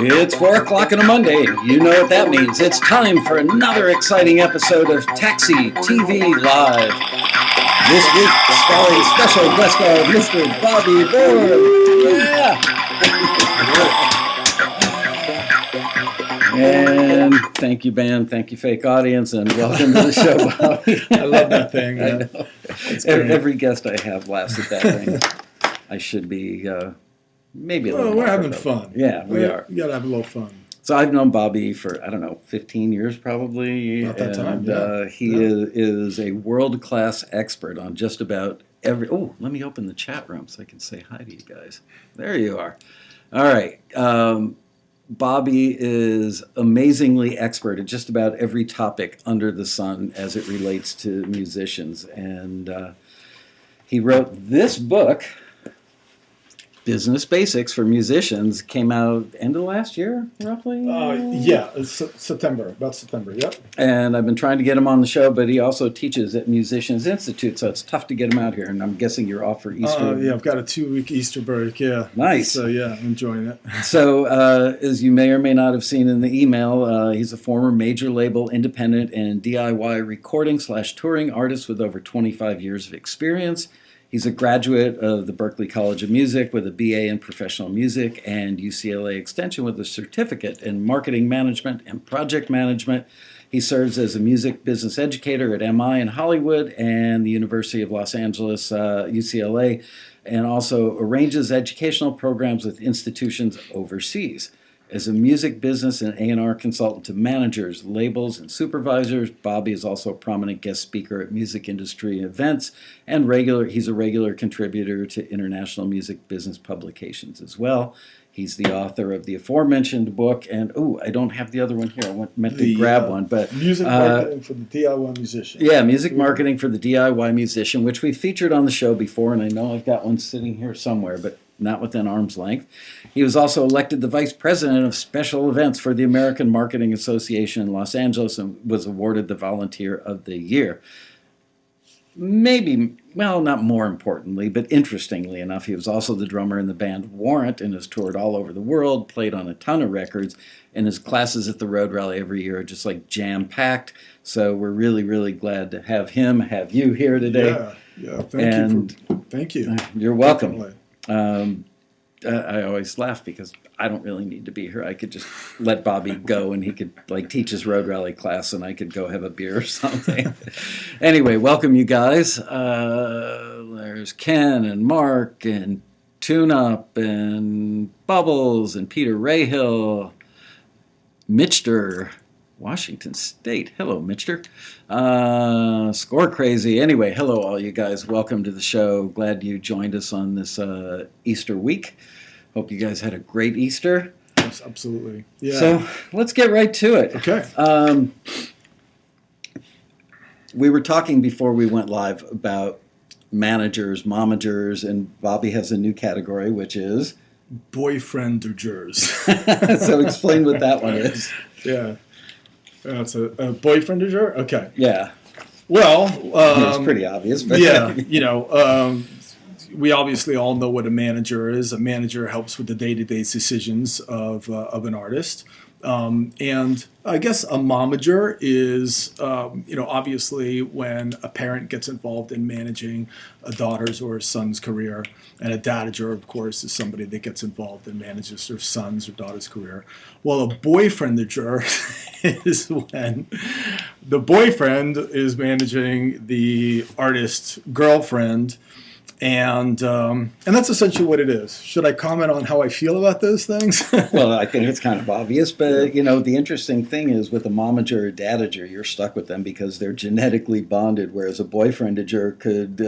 It's 4 o'clock on a Monday, and you know what that means. It's time for another exciting episode of Taxi TV Live. This week, starring special guest star Mr. Bobby Borg. Yeah! And thank you, band. Thank you, fake audience, and welcome to the show, Bobby. I love that thing. I know. Every guest I have laughs at that thing. I should be maybe a little more. We're having fun. Yeah, we are. You got to have a little fun. So I've known Bobby for, 15 years probably. About that time, yeah. He is a world-class expert on just about every... Oh, let me open the chat room so I can say hi to you guys. There you are. All right. Bobby is amazingly expert at just about every topic under the sun as it relates to musicians. And he wrote this book, Business Basics for Musicians, came out end of last year, roughly? Yeah, September, yep. And I've been trying to get him on the show, but he also teaches at Musicians Institute, so it's tough to get him out here, and I'm guessing you're off for Easter. Yeah, I've got a 2-week Easter break, yeah. Nice. So, yeah, I'm enjoying it. So, as you may or may not have seen in the email, he's a former major label, independent, and DIY recording/touring artist with over 25 years of experience. He's a graduate of the Berklee College of Music with a BA in Professional Music and UCLA Extension with a certificate in Marketing Management and Project Management. He serves as a music business educator at MI in Hollywood and the University of Los Angeles, UCLA, and also arranges educational programs with institutions overseas. As a music business and A&R consultant to managers, labels, and supervisors, Bobby is also a prominent guest speaker at music industry events, and he's a regular contributor to international music business publications as well. He's the author of the aforementioned book, and I don't have the other one here. I meant to grab one, but Music Marketing for the DIY Musician. Yeah, Music Marketing for the DIY Musician, which we featured on the show before, and I know I've got one sitting here somewhere, but not within arm's length. He was also elected the vice president of special events for the American Marketing Association in Los Angeles and was awarded the Volunteer of the Year. Not more importantly, but interestingly enough, he was also the drummer in the band Warrant and has toured all over the world, played on a ton of records, and his classes at the Road Rally every year are just like jam-packed. So we're really, really glad to have you here today. Yeah, thank you. You're welcome. I always laugh because I don't really need to be here. I could just let Bobby go and he could teach his road rally class and I could go have a beer or something. Anyway, welcome you guys. There's Ken and Mark and Tune Up and Bubbles and Peter Rahill, Mitchter, Washington State. Hello, Mitchter. Score Crazy. Anyway, hello, all you guys. Welcome to the show. Glad you joined us on this Easter week. Hope you guys had a great Easter. Yes, absolutely. Yeah. So let's get right to it. Okay. We were talking before we went live about managers, momagers, and Bobby has a new category, which is boyfriendagers. So explain what that one is. Yeah. It's a boyfriendager? Okay. Yeah. Well, it's pretty obvious. But yeah, we obviously all know what a manager is. A manager helps with the day-to-day decisions of an artist. And I guess a momager is, obviously when a parent gets involved in managing a daughter's or a son's career. And a dadager, of course, is somebody that gets involved and manages their son's or daughter's career. Well, a boyfriendager is when the boyfriend is managing the artist's girlfriend. And that's essentially what it is. Should I comment on how I feel about those things? Well, I think it's kind of obvious, but the interesting thing is with a momager or dadager, you're stuck with them because they're genetically bonded, whereas a boyfriendager could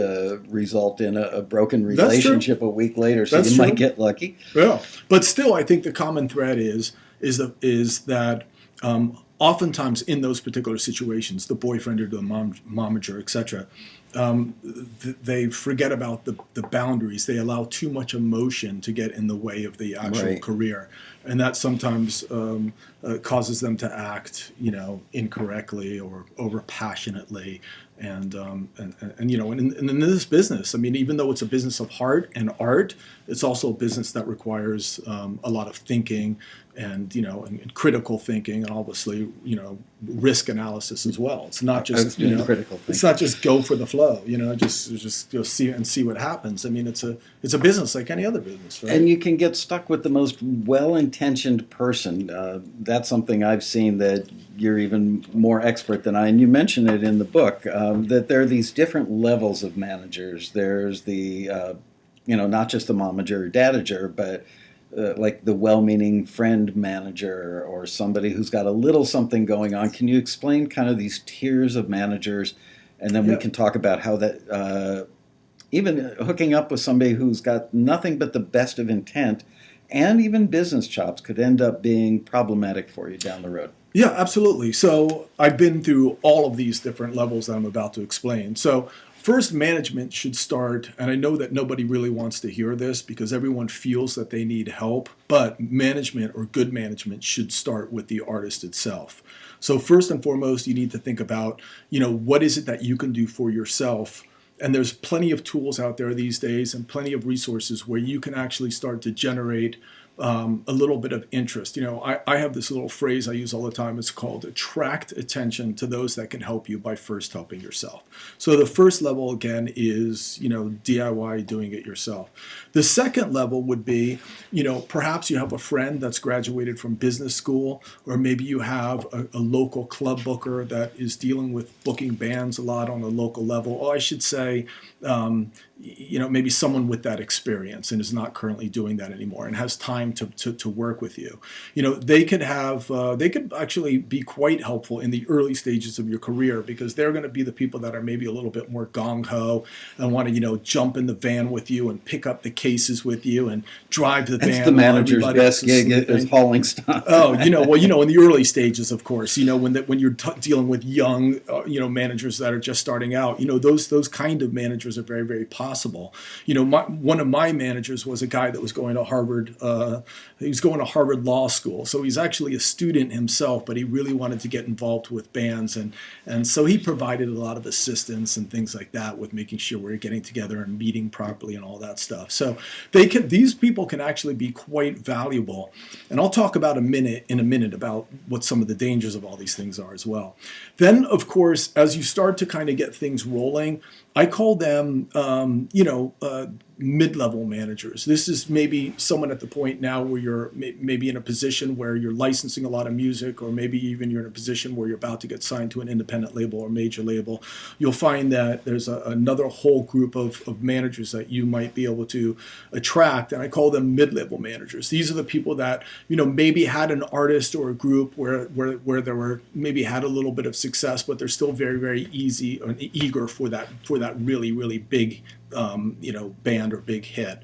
result in a broken relationship a week later, so you might get lucky. Yeah, but still, I think the common thread is that oftentimes in those particular situations, the boyfriend or the momager, etc., they forget about the boundaries. They allow too much emotion to get in the way of the actual career. And that sometimes causes them to act, incorrectly or over passionately And you know, and in this business, I mean, even though it's a business of heart and art, it's also a business that requires a lot of thinking and, you know, and critical thinking, and obviously, you know, risk analysis as well. It's not I was just, doing critical thinking. it's not just go for the flow, you know, just you know, see what happens. I mean, it's a business like any other business, right? And you can get stuck with the most well-intentioned person. That's something I've seen that you're even more expert than I. And you mention it in the book, that there are these different levels of managers. There's the, you know, not just the momager or dadager, but like the well-meaning friend manager or somebody who's got a little something going on. Can you explain kind of these tiers of managers? And then we Yeah. can talk about how that even hooking up with somebody who's got nothing but the best of intent and even business chops could end up being problematic for you down the road. Yeah, absolutely. So I've been through all of these different levels that I'm about to explain. So first, management should start, and I know that nobody really wants to hear this because everyone feels that they need help, but management or good management should start with the artist itself. So first and foremost, you need to think about, you know, what is it that you can do for yourself. And there's plenty of tools out there these days and plenty of resources where you can actually start to generate a little bit of interest. You know, I have this little phrase I use all the time. It's called attract attention to those that can help you by first helping yourself. So the first level, again, is, you know, DIY, doing it yourself. The second level would be, you know, perhaps you have a friend that's graduated from business school, or maybe you have a local club booker that is dealing with booking bands a lot on a local level. Or I should say, you know, maybe someone with that experience and is not currently doing that anymore and has time to work with you. You know, they could actually be quite helpful in the early stages of your career because they're going to be the people that are maybe a little bit more gung-ho and want to, you know, jump in the van with you and pick up the cases with you and drive the That's van. the manager's Everybody best else is gig is sleeping. hauling stuff. Oh, you know, well, you know, in the early stages, of course, you know, when you're dealing with young, you know, managers that are just starting out, you know, those kind of managers are very, very possible. You know, one of my managers was a guy that was going to Harvard. He was going to Harvard Law School, so he's actually a student himself, but he really wanted to get involved with bands, and so he provided a lot of assistance and things like that with making sure we're getting together and meeting properly and all that stuff. So these people can actually be quite valuable, and I'll talk about in a minute about what some of the dangers of all these things are as well. Then, of course, as you start to kind of get things rolling, I call them, mid-level managers. This is maybe someone at the point now where you're maybe in a position where you're licensing a lot of music, or maybe even you're in a position where you're about to get signed to an independent label or major label. You'll find that there's another whole group of managers that you might be able to attract, and I call them mid-level managers. These are the people that, you know, maybe had an artist or a group where they were maybe had a little bit of success, but they're still very, very eager for that really, really big band or big hit.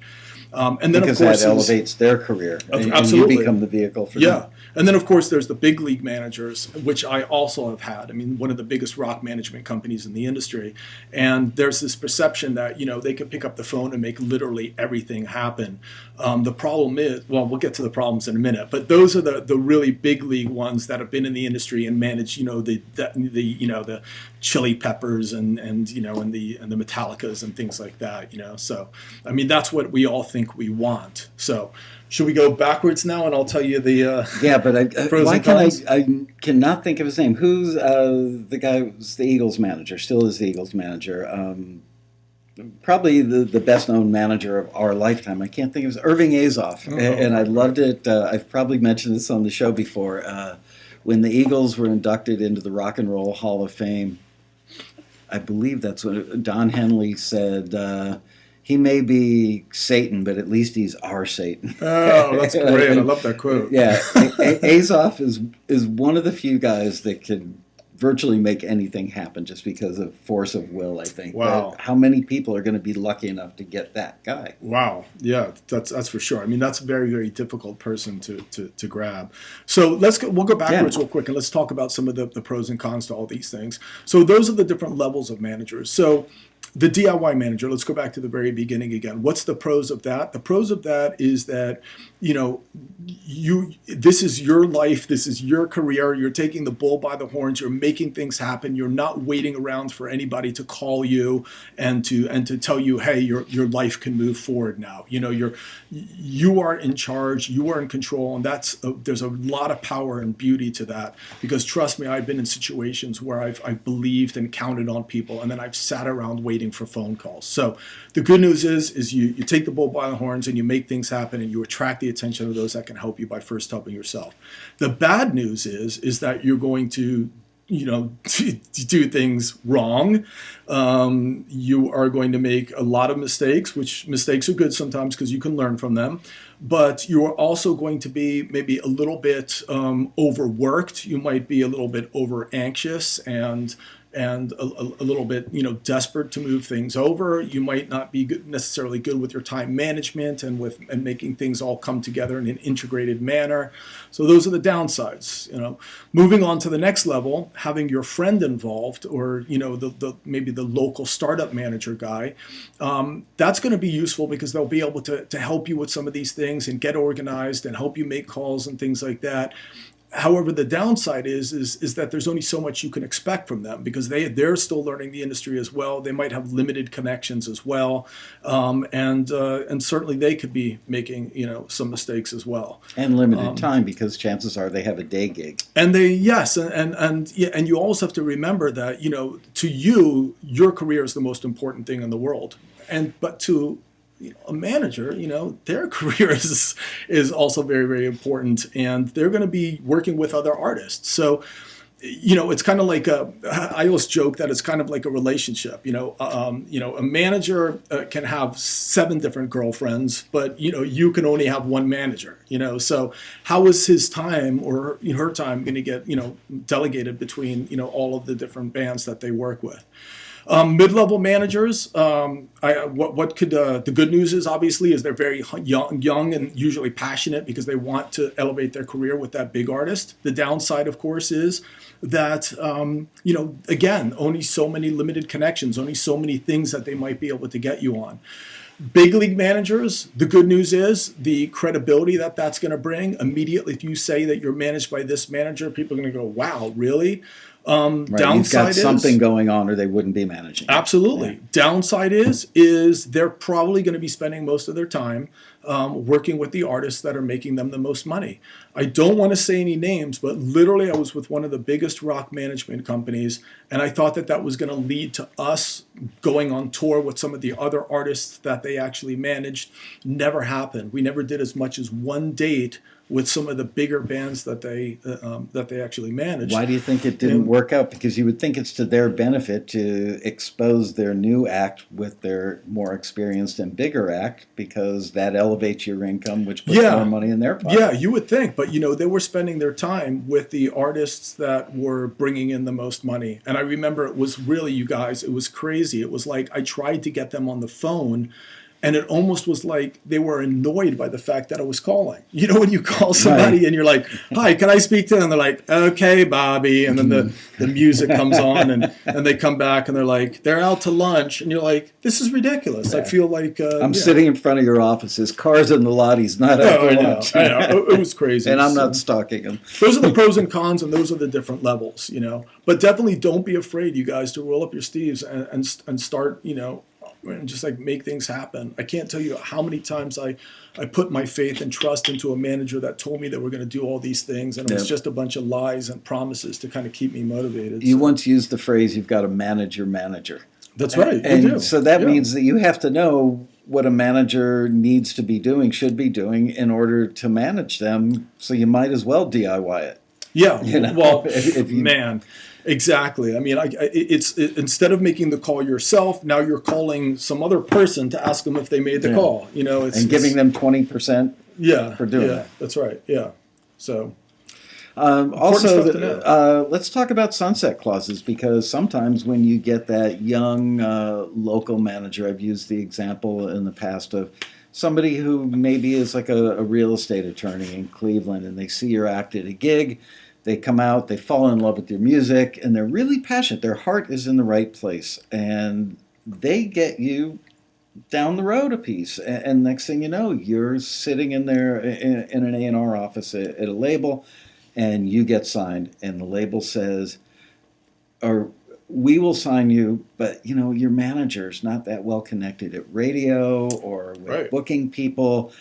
And then, Because of course, that elevates their career, and absolutely. you become the vehicle for Yeah. them. And then, of course, there's the big league managers, which I also have had. I mean, one of the biggest rock management companies in the industry. And there's this perception that, you know, they can pick up the phone and make literally everything happen. The problem is, well, we'll get to the problems in a minute, but those are the really big league ones that have been in the industry and manage, you know, the Chili Peppers and the Metallicas and things like that, you know. So, I mean, that's what we all think we want. So, should we go backwards now, and I'll tell you the Yeah, but pros why and can cons? I cannot think of his name. Who's the guy who was the Eagles manager, still is the Eagles manager. Probably the best known manager of our lifetime. I can't think of his Irving Azoff. And I loved it. I've probably mentioned this on the show before. When the Eagles were inducted into the Rock and Roll Hall of Fame, I believe that's what Don Henley said. He may be Satan, but at least he's our Satan. Oh, that's great. I love that quote. Yeah, Azoff is one of the few guys that can virtually make anything happen just because of force of will, I think. Wow. But how many people are going to be lucky enough to get that guy? Wow. Yeah, that's for sure. I mean, that's a very, very difficult person to grab. So we'll go backwards real quick and let's talk about some of the pros and cons to all these things. So those are the different levels of managers. So The DIY manager, let's go back to the very beginning again. What's the pros of that? The pros of that is that, this is your life, this is your career, you're taking the bull by the horns, you're making things happen, you're not waiting around for anybody to call you and to tell you, hey, your life can move forward now. You are in charge, you are in control, and there's a lot of power and beauty to that, because trust me, I've been in situations where I've believed and counted on people, and then I've sat around waiting for phone calls. So the good news is you take the bull by the horns and you make things happen, and you attract the attention of those that can help you by first helping yourself. The bad news is that you're going to do things wrong. You are going to make a lot of mistakes, which mistakes are good sometimes because you can learn from them. But you are also going to be maybe a little bit overworked. You might be a little bit over anxious and a little bit, desperate to move things over. You might not be necessarily good with your time management and making things all come together in an integrated manner. So those are the downsides. Moving on to the next level, having your friend involved, or maybe the local startup manager guy, that's going to be useful because they'll be able to help you with some of these things and get organized and help you make calls and things like that. However, the downside is that there's only so much you can expect from them, because they're still learning the industry as well. They might have limited connections as well, and certainly they could be making some mistakes as well. And limited time, because chances are they have a day gig. And and you also have to remember that to you, your career is the most important thing in the world, but to a manager, their career is also very, very important, and they're going to be working with other artists. So, it's kind of like I always joke that it's kind of like a relationship. A manager can have 7 different girlfriends, but you can only have one manager. So how is his time or her time going to get delegated between all of the different bands that they work with? Mid-level managers, what could the good news is obviously is they're very young and usually passionate because they want to elevate their career with that big artist. The downside, of course, is that again, only so many limited connections, only so many things that they might be able to get you on. Big league managers, the good news is the credibility that's going to bring. Immediately, if you say that you're managed by this manager, people are going to go, wow, really? Right. Downside You've got something going on, or they wouldn't be managing. Absolutely. Yeah. Downside is they're probably going to be spending most of their time working with the artists that are making them the most money. I don't want to say any names, but literally I was with one of the biggest rock management companies, and I thought that was going to lead to us going on tour with some of the other artists that they actually managed. Never happened. We never did as much as one date with some of the bigger bands that they actually managed. Why do you think it didn't work out? Because you would think it's to their benefit to expose their new act with their more experienced and bigger act, because that elevates your income, which puts more money in their pocket. Yeah, you would think. But, they were spending their time with the artists that were bringing in the most money. And I remember it was really, you guys, it was crazy. It was like I tried to get them on the phone, and it almost was like they were annoyed by the fact that I was calling. When you call somebody and you're like, hi, can I speak to them? And they're like, okay, Bobby. And then the music comes on and they come back and they're like, they're out to lunch. And you're like, this is ridiculous. Yeah. I feel like... I'm sitting in front of your offices, cars in the lot, he's not out to lunch. I know. It was crazy. And I'm not stalking him. Those are the pros and cons, and those are the different levels, But definitely don't be afraid, you guys, to roll up your sleeves and start, and just like make things happen. I can't tell you how many times I put my faith and trust into a manager that told me that we're going to do all these things, and it was just a bunch of lies and promises to kind of keep me motivated. You once used the phrase, you've got to manage your manager. That's right. And so that means that you have to know what a manager needs to be doing, should be doing in order to manage them. So you might as well DIY it. Yeah. Well, if you, man. Exactly. I mean, it's instead of making the call yourself, now you're calling some other person to ask them if they made the call. And giving them 20% for doing it. Yeah, that's right. Yeah. So also, let's talk about sunset clauses, because sometimes when you get that young local manager, I've used the example in the past of somebody who maybe is like a real estate attorney in Cleveland, and they see your act at a gig. They come out, they fall in love with your music, and they're really passionate. Their heart is in the right place. And they get you down the road a piece. And next thing you know, you're sitting in there in an A&R office at a label, and you get signed, and the label says, or we will sign you, but you know, your manager's not that well connected at radio or with Right. booking people.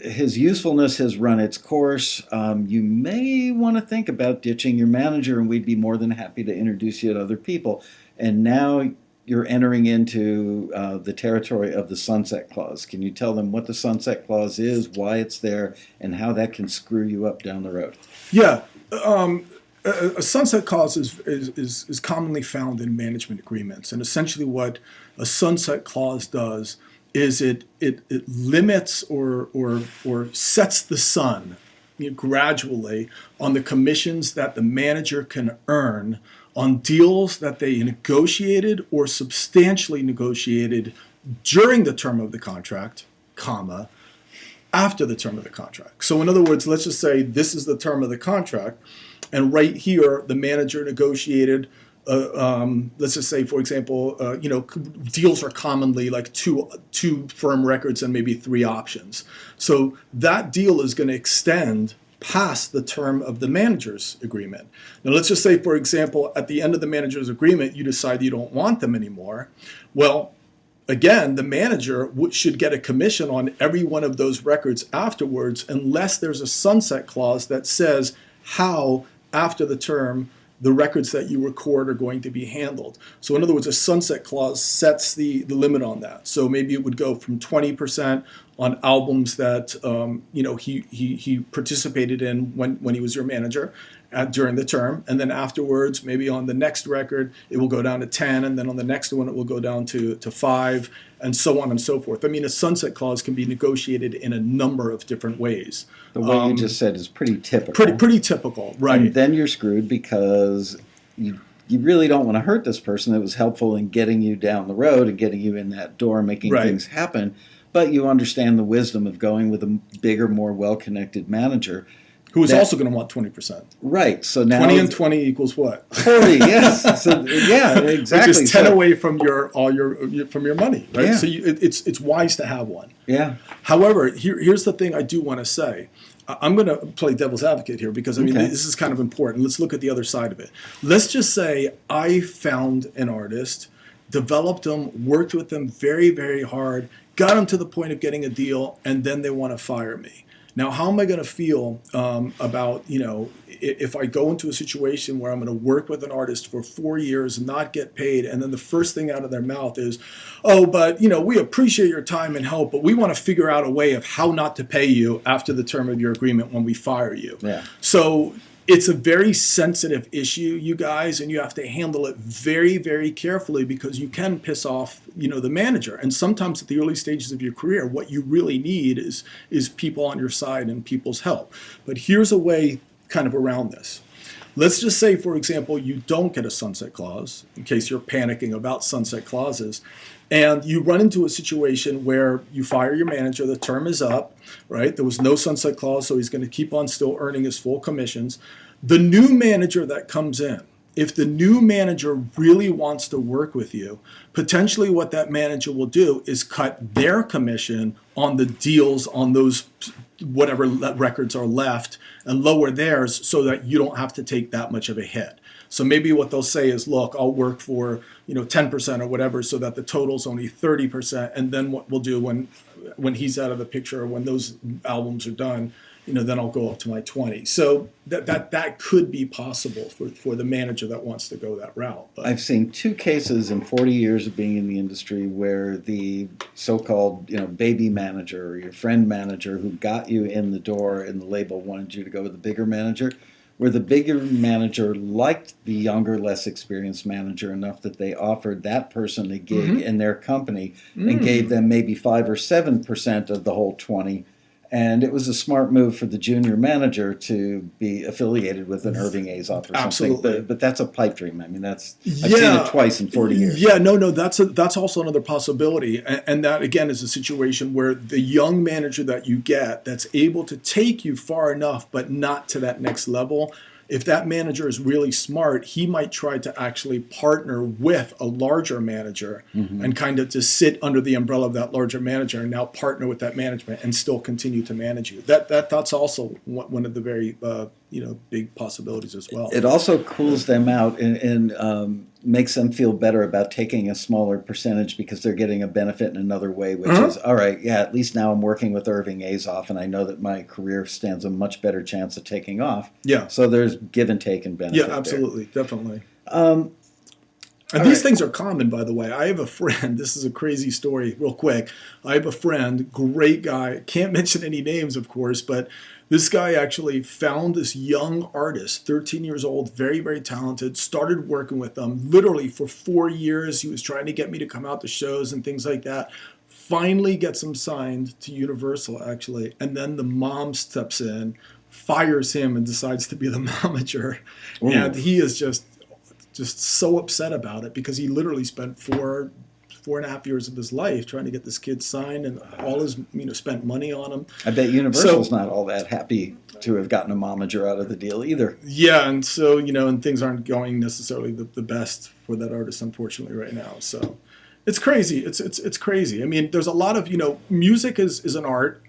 His usefulness has run its course. You may want to think about ditching your manager, and we'd be more than happy to introduce you to other people. And now you're entering into the territory of the sunset clause. Can you tell them what the sunset clause is, why it's there, and how that can screw you up down the road? Yeah. A sunset clause is commonly found in management agreements. And essentially what a sunset clause does is it limits or sets the sun, gradually on the commissions that the manager can earn on deals that they negotiated or substantially negotiated during the term of the contract, comma, after the term of the contract. So in other words, let's just say this is the term of the contract, and right here the manager negotiated. Let's just say, for example, deals are commonly like two firm records and maybe 3 options. So that deal is going to extend past the term of the manager's agreement. Now, let's just say, for example, at the end of the manager's agreement, you decide you don't want them anymore. Well, again, the manager should get a commission on every one of those records afterwards, unless there's a sunset clause that says how, after the term, the records that you record are going to be handled. So in other words, a sunset clause sets the limit on that. So maybe it would go from 20% on albums that he participated in when he was your manager during the term, and then afterwards, maybe on the next record, it will go down to 10, and then on the next one, it will go down to 5, and so on and so forth. I mean, a sunset clause can be negotiated in a number of different ways. The way you just said is pretty typical. Pretty typical, right? And then you're screwed because you really don't want to hurt this person that was helpful in getting you down the road and getting you in that door, making Right. things happen. But you understand the wisdom of going with a bigger, more well-connected manager. Who is also going to want 20%. Right. So now 20 and 20 equals what? 40. Yes. So yeah, exactly. Which is 10 away from your money, right? Yeah. So it's wise to have one. Yeah. However, here's the thing I do want to say. I'm going to play devil's advocate here because, I mean, Okay. this is kind of important. Let's look at the other side of it. Let's just say I found an artist, developed them, worked with them very, very hard, got them to the point of getting a deal, and then they want to fire me. Now, how am I going to feel about, if I go into a situation where I'm going to work with an artist for 4 years and not get paid, and then the first thing out of their mouth is, oh, but, we appreciate your time and help, but we want to figure out a way of how not to pay you after the term of your agreement when we fire you. Yeah. So it's a very sensitive issue, you guys, and you have to handle it very, very carefully because you can piss off, the manager. And sometimes at the early stages of your career, what you really need is people on your side and people's help. But here's a way kind of around this. Let's just say, for example, you don't get a sunset clause, in case you're panicking about sunset clauses, and you run into a situation where you fire your manager, the term is up, right? There was no sunset clause, so he's going to keep on still earning his full commissions. The new manager that comes in, if the new manager really wants to work with you, potentially what that manager will do is cut their commission on the deals on those whatever records are left and lower theirs so that you don't have to take that much of a hit. So maybe what they'll say is, look, I'll work for 10% or whatever so that the total's only 30%. And then what we'll do when he's out of the picture or when those albums are done, then I'll go up to my 20. So that could be possible for the manager that wants to go that route. But I've seen 2 cases in 40 years of being in the industry where the so-called baby manager or your friend manager who got you in the door and the label wanted you to go with the bigger manager, where the bigger manager liked the younger, less experienced manager enough that they offered that person a gig in their company and gave them maybe 5 or 7% of the whole 20. And it was a smart move for the junior manager to be affiliated with an Irving Azoff or Absolutely. something. But that's a pipe dream. I mean, I've seen it twice in 40 years. Yeah, no, that's also another possibility. And that, again, is a situation where the young manager that you get that's able to take you far enough but not to that next level, if that manager is really smart, he might try to actually partner with a larger manager and kind of just sit under the umbrella of that larger manager and now partner with that management and still continue to manage you. That's also one of the very big possibilities as well. It also cools them out and makes them feel better about taking a smaller percentage because they're getting a benefit in another way, which is, all right, yeah, at least now I'm working with Irving Azoff and I know that my career stands a much better chance of taking off. Yeah. So there's give and take and benefit. Yeah, absolutely. There. Definitely. And these things are common, by the way. I have a friend, this is a crazy story, real quick. I have a friend, great guy, can't mention any names, of course, but this guy actually found this young artist, 13 years old, very, very talented, started working with them literally for 4 years. He was trying to get me to come out to shows and things like that. Finally gets him signed to Universal, actually. And then the mom steps in, fires him, and decides to be the momager. Ooh. And he is just so upset about it because he literally spent 4.5 years of his life trying to get this kid signed and all his spent money on him. I bet Universal's not all that happy to have gotten a momager out of the deal either. Yeah, and so and things aren't going necessarily the best for that artist, unfortunately, right now. So it's crazy. It's crazy. I mean, there's a lot of music is an art,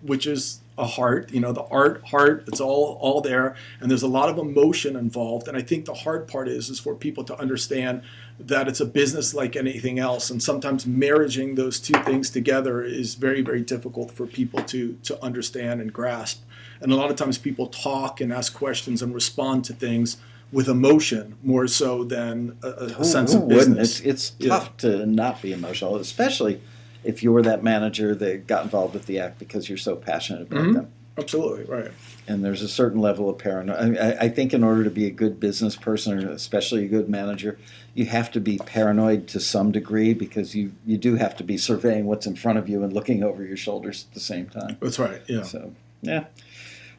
which is a heart, the heart, it's all there. And there's a lot of emotion involved. And I think the hard part is for people to understand that it's a business like anything else. And sometimes marrying those two things together is very, very difficult for people to understand and grasp. And a lot of times people talk and ask questions and respond to things with emotion more so than a sense of business. It's tough to not be emotional, especially if you were that manager that got involved with the act because you're so passionate about them. Absolutely, right. And there's a certain level of paranoia. I think in order to be a good business person, or especially a good manager, you have to be paranoid to some degree because you do have to be surveying what's in front of you and looking over your shoulders at the same time. That's right, yeah. So, yeah.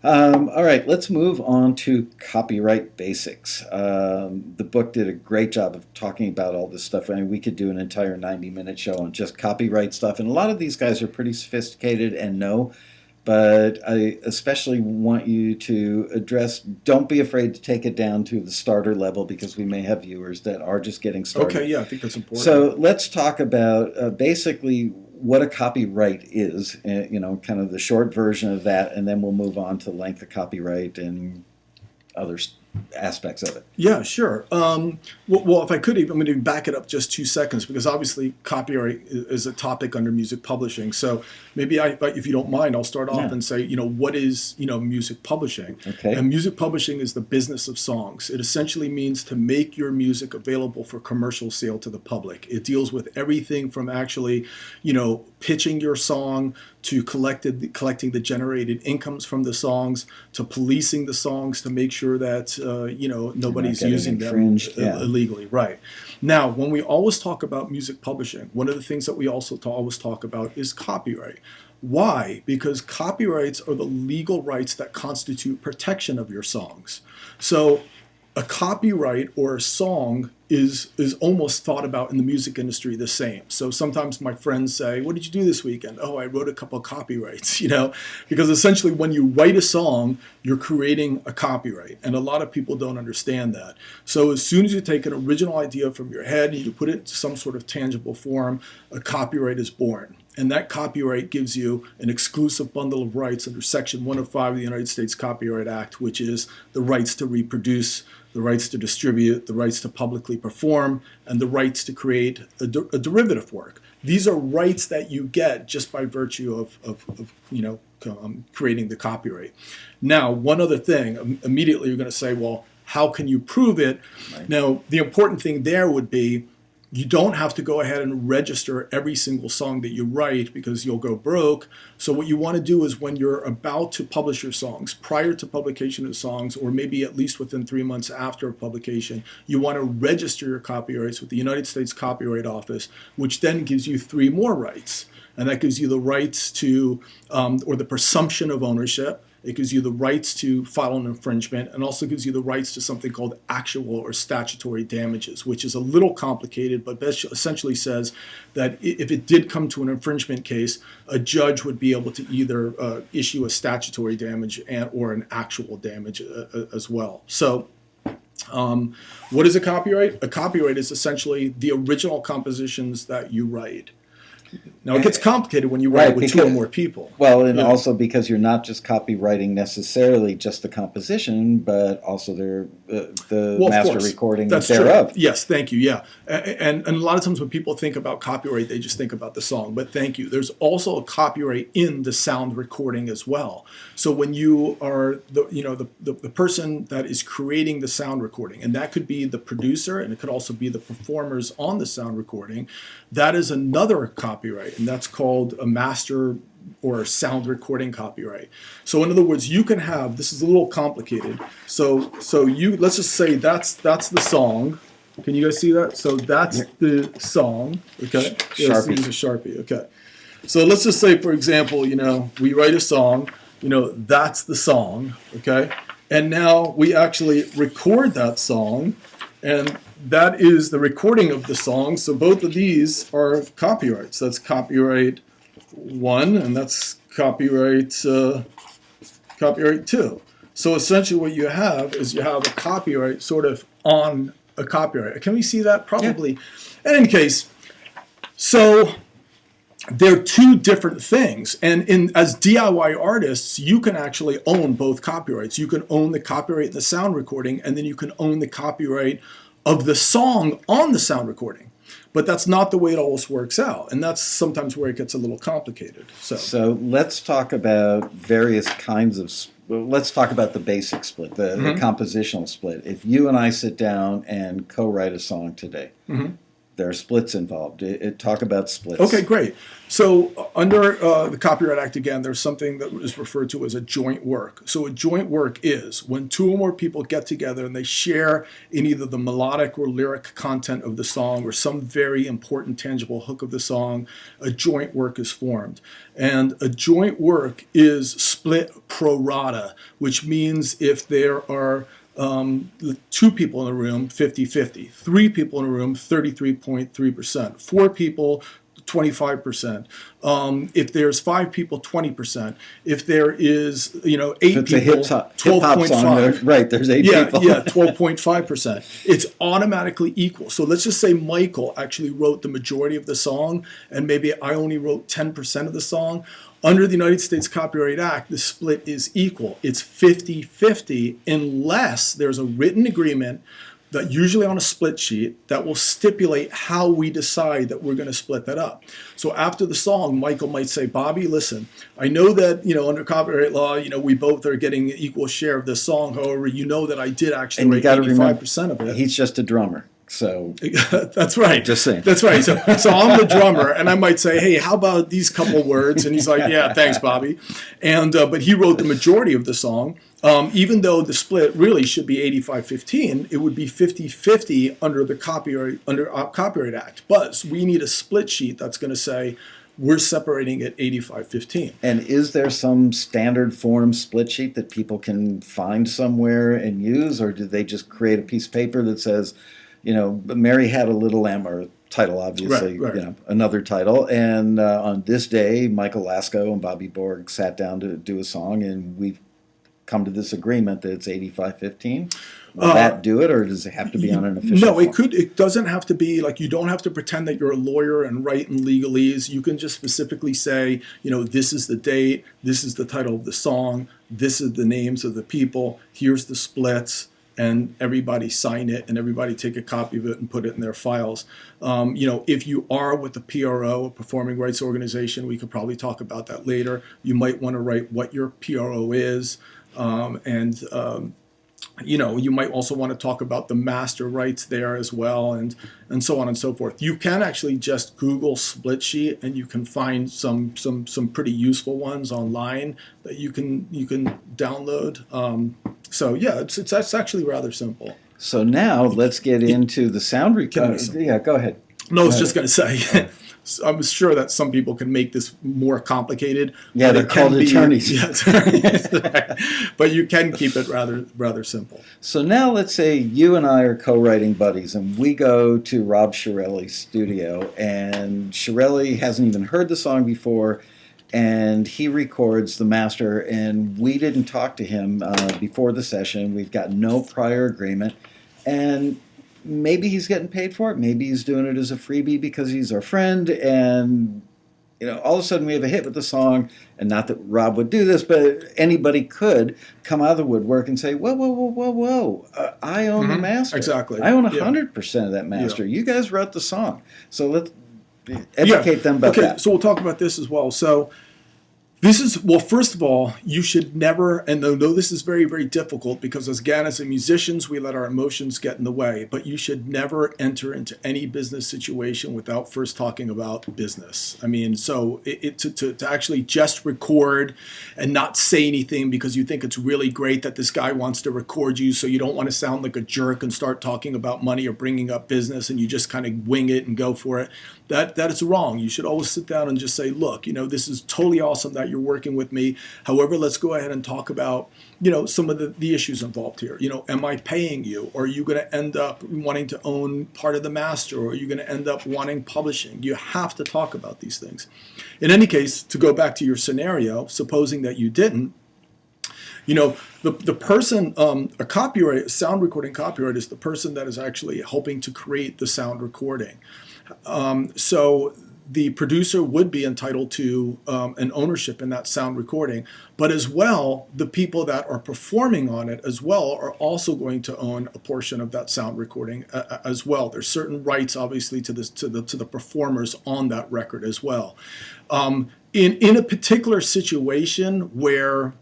All right, let's move on to copyright basics. The book did a great job of talking about all this stuff. I mean, we could do an entire 90-minute show on just copyright stuff. And a lot of these guys are pretty sophisticated and know, but I especially want you to address, don't be afraid to take it down to the starter level because we may have viewers that are just getting started. Okay, yeah, I think that's important. So let's talk about basically what a copyright is, kind of the short version of that, and then we'll move on to length of copyright and other aspects of it. Yeah, sure. Well, if I could, I'm going to back it up just 2 seconds because obviously copyright is a topic under music publishing. So maybe if you don't mind, I'll start off and say, what is, music publishing? Okay. And music publishing is the business of songs. It essentially means to make your music available for commercial sale to the public. It deals with everything from actually, pitching your song to collecting the generated incomes from the songs, to policing the songs to make sure that nobody's using them illegally. Right. Now, when we always talk about music publishing, one of the things that we also always talk about is copyright. Why? Because copyrights are the legal rights that constitute protection of your songs. So a copyright or a song is almost thought about in the music industry the same. So sometimes my friends say, what did you do this weekend? Oh, I wrote a couple of copyrights, because essentially when you write a song, you're creating a copyright. And a lot of people don't understand that. So as soon as you take an original idea from your head and you put it into some sort of tangible form, a copyright is born. And that copyright gives you an exclusive bundle of rights under Section 105 of the United States Copyright Act, which is the rights to reproduce, the rights to distribute, the rights to publicly perform, and the rights to create a derivative work. These are rights that you get just by virtue of creating the copyright. Now, one other thing, immediately you're going to say, well, how can you prove it? Right. Now, the important thing there would be you don't have to go ahead and register every single song that you write because you'll go broke. So what you want to do is when you're about to publish your songs, prior to publication of songs, or maybe at least within 3 months after publication, you want to register your copyrights with the United States Copyright Office, which then gives you 3 more rights. And that gives you the rights to, or the presumption of ownership. It gives you the rights to file an infringement, and also gives you the rights to something called actual or statutory damages, which is a little complicated, but essentially says that if it did come to an infringement case, a judge would be able to either issue a statutory damage or an actual damage as well. So what is a copyright? A copyright is essentially the original compositions that you write. Now, it gets complicated when you write with two or more people. Well, and also because you're not just copywriting necessarily just the composition, but also the master recording thereof. True. Yes, thank you. Yeah. And a lot of times when people think about copyright, they just think about the song. But thank you. There's also a copyright in the sound recording as well. So when you are the person that is creating the sound recording, and that could be the producer, and it could also be the performers on the sound recording, that is another copyright, and that's called a master or sound recording copyright. So in other words, you can have, this is a little complicated. So let's just say that's the song. Can you guys see that? So that's the song. Okay. Sharpie. Use a Sharpie. Okay. So let's just say, for example, we write a song. That's the song. Okay. And now we actually record that song, and that is the recording of the song. So both of these are copyrights. That's copyright 1, and that's copyright 2. So essentially what you have is you have a copyright sort of on a copyright. Can we see that? Probably. Yeah. In any case, so they're two different things. And as DIY artists, you can actually own both copyrights. You can own the copyright in the sound recording, and then you can own the copyright of the song on the sound recording. But that's not the way it always works out. And that's sometimes where it gets a little complicated. So let's talk about various kinds of, let's talk about the basic split, the compositional split. If you and I sit down and co-write a song today, there are splits involved. Talk about splits. Okay, great. So under the Copyright Act, again, there's something that is referred to as a joint work. So a joint work is when two or more people get together and they share in either the melodic or lyric content of the song or some very important tangible hook of the song, a joint work is formed. And a joint work is split pro rata, which means if there are 2 people in the room, 50-50. 3 people in a room, 33.3%. 4 people, 25%. If there's 5 people, 20%. If there is, 8 people, 12.5. Right, there's 8 people. Yeah, 12.5%. It's automatically equal. So let's just say Michael actually wrote the majority of the song, and maybe I only wrote 10% of the song. Under the United States Copyright Act, the split is equal. It's 50-50 unless there's a written agreement that usually on a split sheet that will stipulate how we decide that we're going to split that up. So after the song, Michael might say, Bobby, listen, I know that, under copyright law, we both are getting an equal share of this song. However, that I did actually write 85% of it. He's just a drummer. So that's right. Just saying. That's right. So I'm the drummer, and I might say, "Hey, how about these couple words?" And he's like, "Yeah, thanks, Bobby." And but he wrote the majority of the song. Even though the split really should be 85-15, it would be 50-50 under the Copyright Act. But we need a split sheet that's going to say we're separating at 85-15. And is there some standard form split sheet that people can find somewhere and use, or do they just create a piece of paper that says, Mary Had a Little Lamb, or title, obviously, right. Another title. And on this day, Michael Lasko and Bobby Borg sat down to do a song, and we've come to this agreement that it's 85-15. Will that do it, or does it have to be on an official No, form? it doesn't have to be, you don't have to pretend that you're a lawyer and write in legalese. You can just specifically say, this is the date, this is the title of the song, this is the names of the people, here's the splits, and everybody sign it, and everybody take a copy of it and put it in their files. If you are with the PRO, a performing rights organization, we could probably talk about that later. You might want to write what your PRO is, you might also want to talk about the master rights there as well, and so on and so forth. You can actually just Google split sheet, and you can find some pretty useful ones online that you can download. It's actually rather simple. So now let's get into the sound recording. Yeah, go ahead. No, I was just going to say. I'm sure that some people can make this more complicated. Yeah, but they're it can called be, attorneys. Yeah, attorneys. But you can keep it rather simple. So now let's say you and I are co-writing buddies and we go to Rob Shirelli's studio and Shirelli hasn't even heard the song before and he records the master and we didn't talk to him before the session. We've got no prior agreement and maybe he's getting paid for it. Maybe he's doing it as a freebie because he's our friend and all of a sudden we have a hit with the song, and not that Rob would do this, but anybody could come out of the woodwork and say, whoa, whoa, whoa, whoa, whoa, I own the master. Exactly. I own Yeah. 100% of that master. Yeah. You guys wrote the song. So let's educate them about that. So we'll talk about this as well. So first of all, you should never, and though this is very, very difficult because again, as musicians, we let our emotions get in the way, but you should never enter into any business situation without first talking about business. I mean, so to actually just record and not say anything because you think it's really great that this guy wants to record you, so you don't want to sound like a jerk and start talking about money or bringing up business and you just kind of wing it and go for it. That is wrong. You should always sit down and just say, look, this is totally awesome that you're working with me. However, let's go ahead and talk about, some of the issues involved here. Am I paying you? Or are you going to end up wanting to own part of the master? Or are you going to end up wanting publishing? You have to talk about these things. In any case, to go back to your scenario, supposing that you didn't, the person, a sound recording copyright is the person that is actually helping to create the sound recording. So the producer would be entitled to an ownership in that sound recording, but as well, the people that are performing on it as well are also going to own a portion of that sound recording as well. There's certain rights, obviously, to the performers on that record as well. In a particular situation where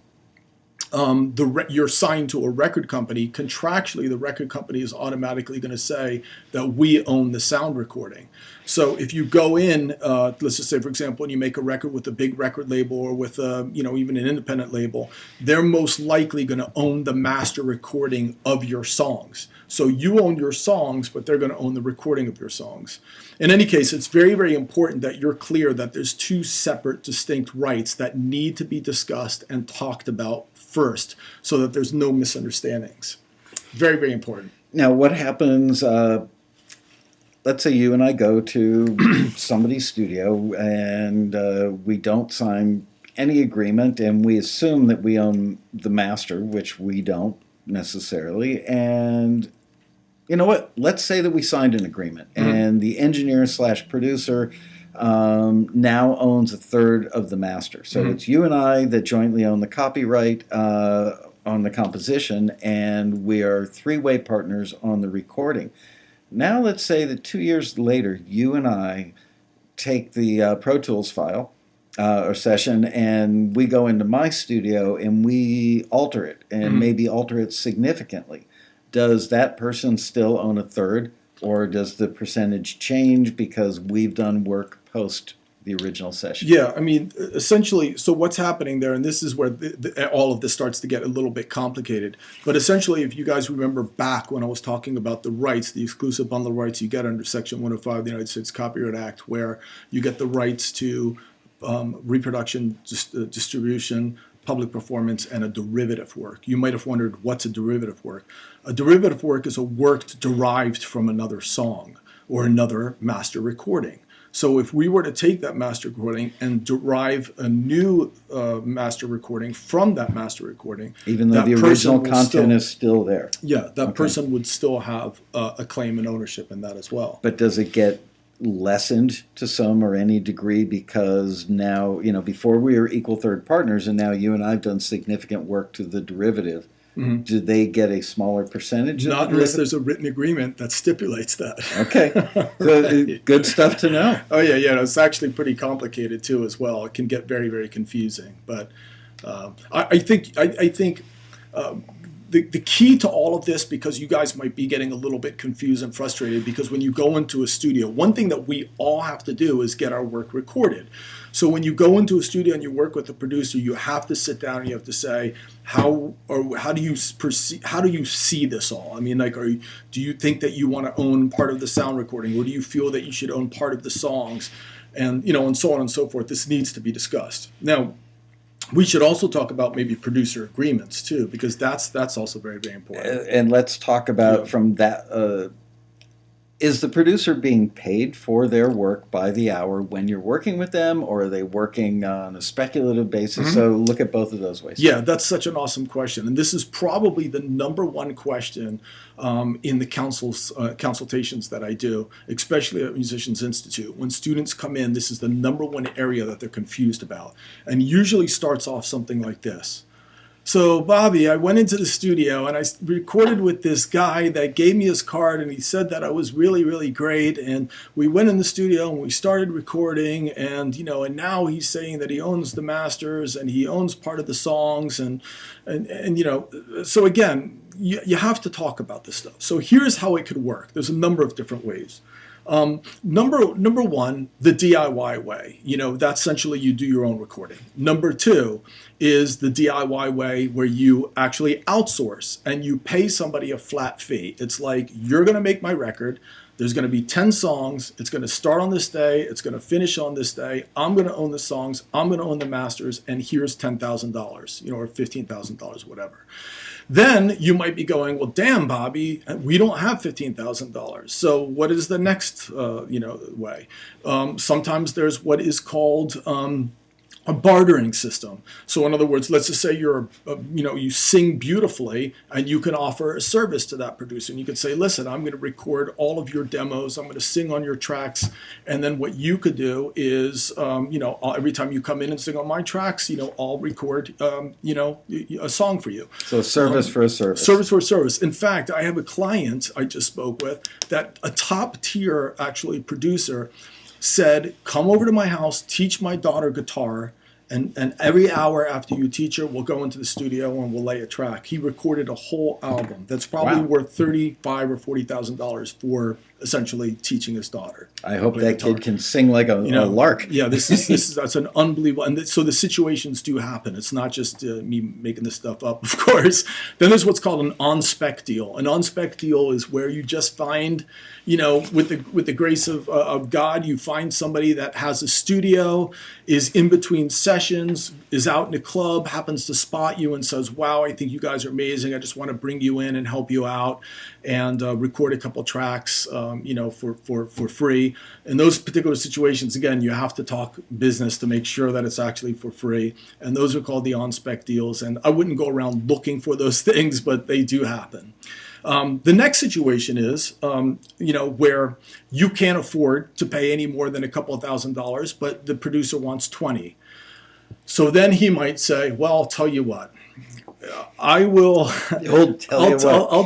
you're signed to a record company, contractually the record company is automatically going to say that we own the sound recording. So if you go in, let's just say, for example, and you make a record with a big record label or with even an independent label, they're most likely going to own the master recording of your songs. So you own your songs, but they're going to own the recording of your songs. In any case, it's very, very important that you're clear that there's two separate, distinct rights that need to be discussed and talked about first so that there's no misunderstandings. Very, very important. Now, what happens, let's say you and I go to somebody's studio and we don't sign any agreement and we assume that we own the master, which we don't necessarily, and you know what? Let's say that we signed an agreement and the engineer / producer now owns a third of the master. So it's you and I that jointly own the copyright on the composition, and we are three-way partners on the recording. Now let's say that 2 years later, you and I take the Pro Tools file or session and we go into my studio and we alter it and maybe alter it significantly. Does that person still own a third, or does the percentage change because we've done work post the original session? Yeah, I mean, essentially, so what's happening there, and this is where all of this starts to get a little bit complicated, but essentially, if you guys remember back when I was talking about the rights, the exclusive bundle rights you get under Section 105 of the United States Copyright Act, where you get the rights to reproduction, distribution, public performance, and a derivative work. You might have wondered, what's a derivative work? A derivative work is a work derived from another song or another master recording. So if we were to take that master recording and derive a new master recording from that master recording, even though the original content is still there. Yeah, that person would still have a claim and ownership in that as well. But does it get lessened to some or any degree because now, before we were equal third partners and now you and I have done significant work to the derivative, do they get a smaller percentage? Not unless there's a written agreement that stipulates that. Okay. Good stuff to know. Oh, yeah. It's actually pretty complicated, too, as well. It can get very, very confusing. But I think the key to all of this, because you guys might be getting a little bit confused and frustrated, because when you go into a studio, one thing that we all have to do is get our work recorded. So when you go into a studio and you work with a producer, you have to sit down and you have to say, how do you see this all? I mean, do you think that you want to own part of the sound recording, or do you feel that you should own part of the songs? and and so on and so forth. This needs to be discussed. Now, we should also talk about maybe producer agreements too, because that's also very, very important. And let's talk about Yeah. from that. Is the producer being paid for their work by the hour when you're working with them, or are they working on a speculative basis? So look at both of those ways. Yeah, that's such an awesome question, and this is probably the number one question in the consultations that I do, especially at Musicians Institute. When students come in, this is the number one area that they're confused about, and usually starts off something like this. So, Bobby, I went into the studio and I recorded with this guy that gave me his card, and he said that I was really, really great. And we went in the studio and we started recording, and now he's saying that he owns the masters and he owns part of the songs, so again, you have to talk about this stuff. So here's how it could work. There's a number of different ways. Number one, the DIY way. That's essentially you do your own recording. Number two is the DIY way where you actually outsource and you pay somebody a flat fee. It's like, you're going to make my record. There's going to be 10 songs. It's going to start on this day. It's going to finish on this day. I'm going to own the songs. I'm going to own the masters. And here's $10,000, or $15,000, whatever. Then you might be going, well, damn, Bobby, we don't have $15,000. So what is the next, way? Sometimes there's what is called a bartering system. So in other words, let's just say you sing beautifully and you can offer a service to that producer. And you could say, listen, I'm going to record all of your demos. I'm going to sing on your tracks. And then what you could do is, every time you come in and sing on my tracks, I'll record, a song for you. So service for a service. Service for a service. In fact, I have a client I just spoke with that a top tier actually producer said, come over to my house, teach my daughter guitar, and every hour after you teach her, we'll go into the studio and we'll lay a track. He recorded a whole album that's probably worth $35,000 or $40,000 for essentially teaching his daughter. I hope that kid can sing like a lark. Yeah, that's an unbelievable. And so the situations do happen. It's not just me making this stuff up, of course. Then there's what's called an on-spec deal. An on-spec deal is where you just find, with the grace of God, you find somebody that has a studio, is in between sessions, is out in a club, happens to spot you and says, wow, I think you guys are amazing. I just want to bring you in and help you out and record a couple tracks, for free. In those particular situations, again, you have to talk business to make sure that it's actually for free. And those are called the on-spec deals. And I wouldn't go around looking for those things, but they do happen. The next situation is, where you can't afford to pay any more than a couple of $1,000s, but the producer wants 20. So then he might say, well, I'll tell you what, I'll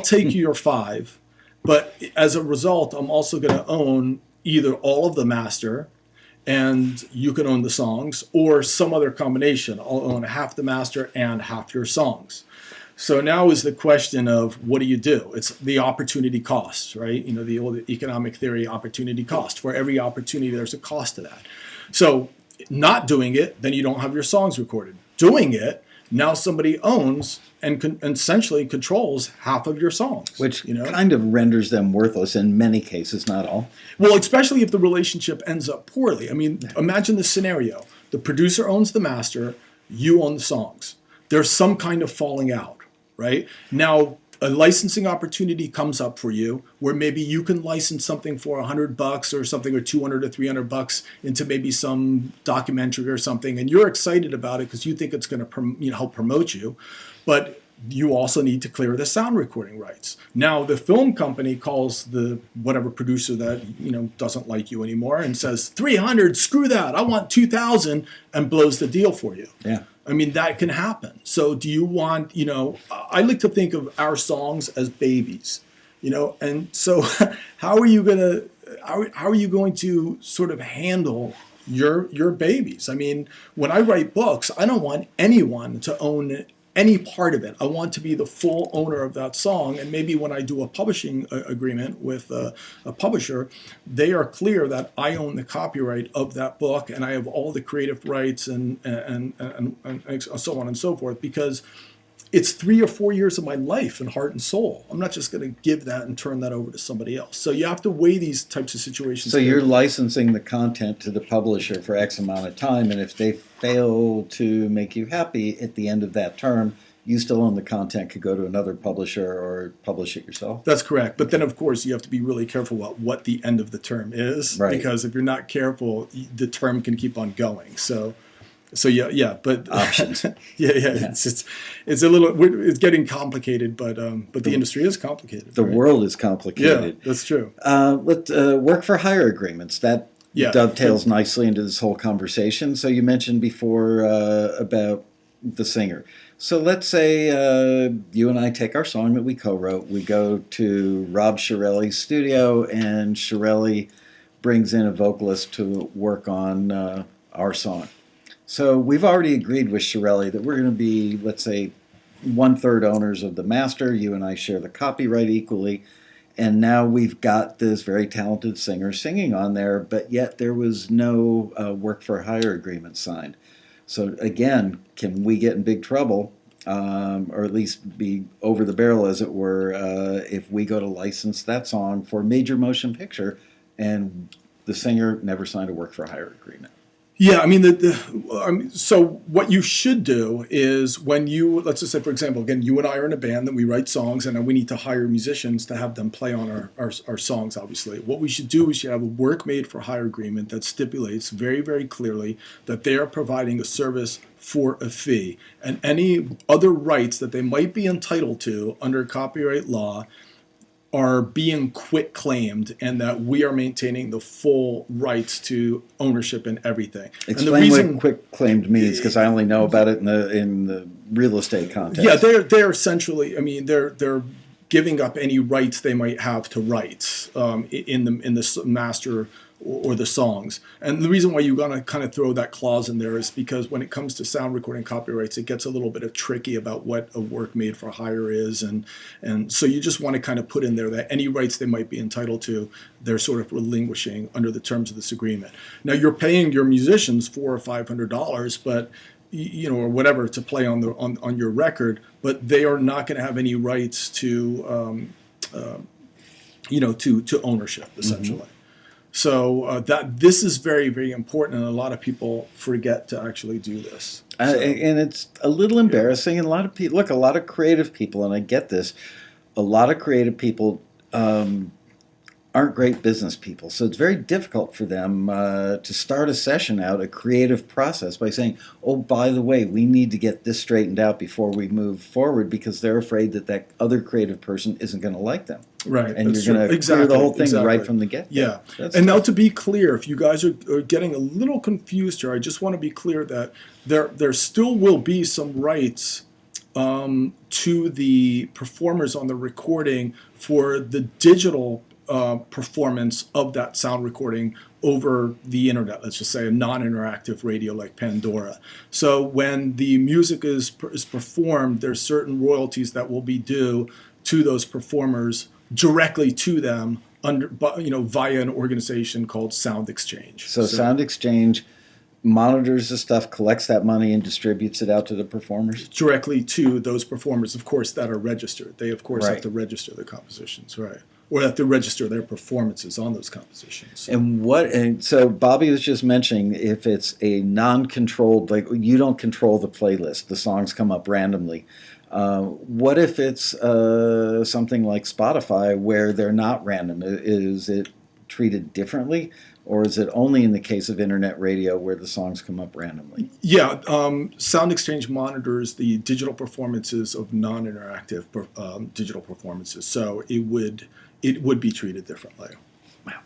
take your 5. But as a result, I'm also going to own either all of the master and you can own the songs, or some other combination. I'll own half the master and half your songs. So now is the question of, what do you do? It's the opportunity cost, right? The old economic theory, opportunity cost. For every opportunity, there's a cost to that. So not doing it, then you don't have your songs recorded. Doing it, now somebody owns and essentially controls half of your songs. Which kind of renders them worthless in many cases, not all. Well, especially if the relationship ends up poorly. I mean, imagine this scenario. The producer owns the master, you own the songs. There's some kind of falling out, right? Now, a licensing opportunity comes up for you where maybe you can license something for $100 or something, or $200 or $300 into maybe some documentary or something, and you're excited about it because you think it's going to help promote you, but you also need to clear the sound recording rights. Now the film company calls the whatever producer that doesn't like you anymore and says, 300, screw that, I want 2,000, and blows the deal for you. Yeah. I mean, that can happen. So do you want, I like to think of our songs as babies, and so how are you going to sort of handle your babies? I mean, when I write books, I don't want anyone to own any part of it. I want to be the full owner of that song. And maybe when I do a publishing agreement with a publisher, they are clear that I own the copyright of that book and I have all the creative rights and so on and so forth. Because it's 3 or 4 years of my life and heart and soul. I'm not just going to give that and turn that over to somebody else. So you have to weigh these types of situations. So you're licensing the content to the publisher for X amount of time, and if they fail to make you happy at the end of that term, you still own the content, could go to another publisher or publish it yourself? That's correct. But then, of course, you have to be really careful about what the end of the term is, Right. because if you're not careful, the term can keep on going. So yeah, but Options. yeah. It's a little, it's getting complicated, but the industry is complicated. The right? world is complicated. Yeah, that's true. Work for hire agreements. That dovetails nicely into this whole conversation. So you mentioned before about the singer. So let's say you and I take our song that we co-wrote. We go to Rob Shirelli's studio, and Shirelli brings in a vocalist to work on our song. So we've already agreed with Shirelli that we're going to be, let's say, 1/3 owners of the master. You and I share the copyright equally. And now we've got this very talented singer singing on there, but yet there was no work for hire agreement signed. So again, can we get in big trouble, or at least be over the barrel, as it were, if we go to license that song for a major motion picture and the singer never signed a work for hire agreement? Yeah, I mean, so what you should do is when you, let's just say, for example, again, you and I are in a band that we write songs, and we need to hire musicians to have them play on our songs, obviously. What we should do is we should have a work made for hire agreement that stipulates very, very clearly that they are providing a service for a fee, and any other rights that they might be entitled to under copyright law are being quit claimed, and that we are maintaining the full rights to ownership and everything. Explain what quit claimed means, because I only know about it in the real estate context. Yeah, they're essentially, I mean, they're giving up any rights they might have to rights in the master or the songs. And the reason why you got to kind of throw that clause in there is because when it comes to sound recording copyrights, it gets a little bit of tricky about what a work made for hire is. And so you just want to kind of put in there that any rights they might be entitled to, they're sort of relinquishing under the terms of this agreement. Now, you're paying your musicians $400 or $500, but or whatever, to play on your record, but they are not going to have any rights to to ownership, essentially. Mm-hmm. So this is very, very important, and a lot of people forget to actually do this. And it's a little embarrassing. And a lot of people, a lot of creative people, and I get this, a lot of creative people aren't great business people. So it's very difficult for them to start a session out, a creative process, by saying, oh, by the way, we need to get this straightened out before we move forward, because they're afraid that other creative person isn't going to like them. Right. And you're going to clear the whole thing right from the get-go. Yeah. And now, to be clear, if you guys are getting a little confused here, I just want to be clear that there still will be some rights to the performers on the recording for the digital performance of that sound recording over the internet. Let's just say a non-interactive radio like Pandora. So when the music is performed, there's certain royalties that will be due to those performers directly to them via an organization called Sound Exchange. So Sound Exchange monitors the stuff, collects that money, and distributes it out to the performers? Directly to those performers, of course, that are registered. They, of course, have to register their compositions, right? Or have to register their performances on those compositions. And so Bobby was just mentioning, if it's a non-controlled, like you don't control the playlist, the songs come up randomly. What if it's something like Spotify where they're not random? Is it treated differently? Or is it only in the case of internet radio where the songs come up randomly? Yeah, Sound Exchange monitors the digital performances of non-interactive digital performances, so it would be treated differently. Wow,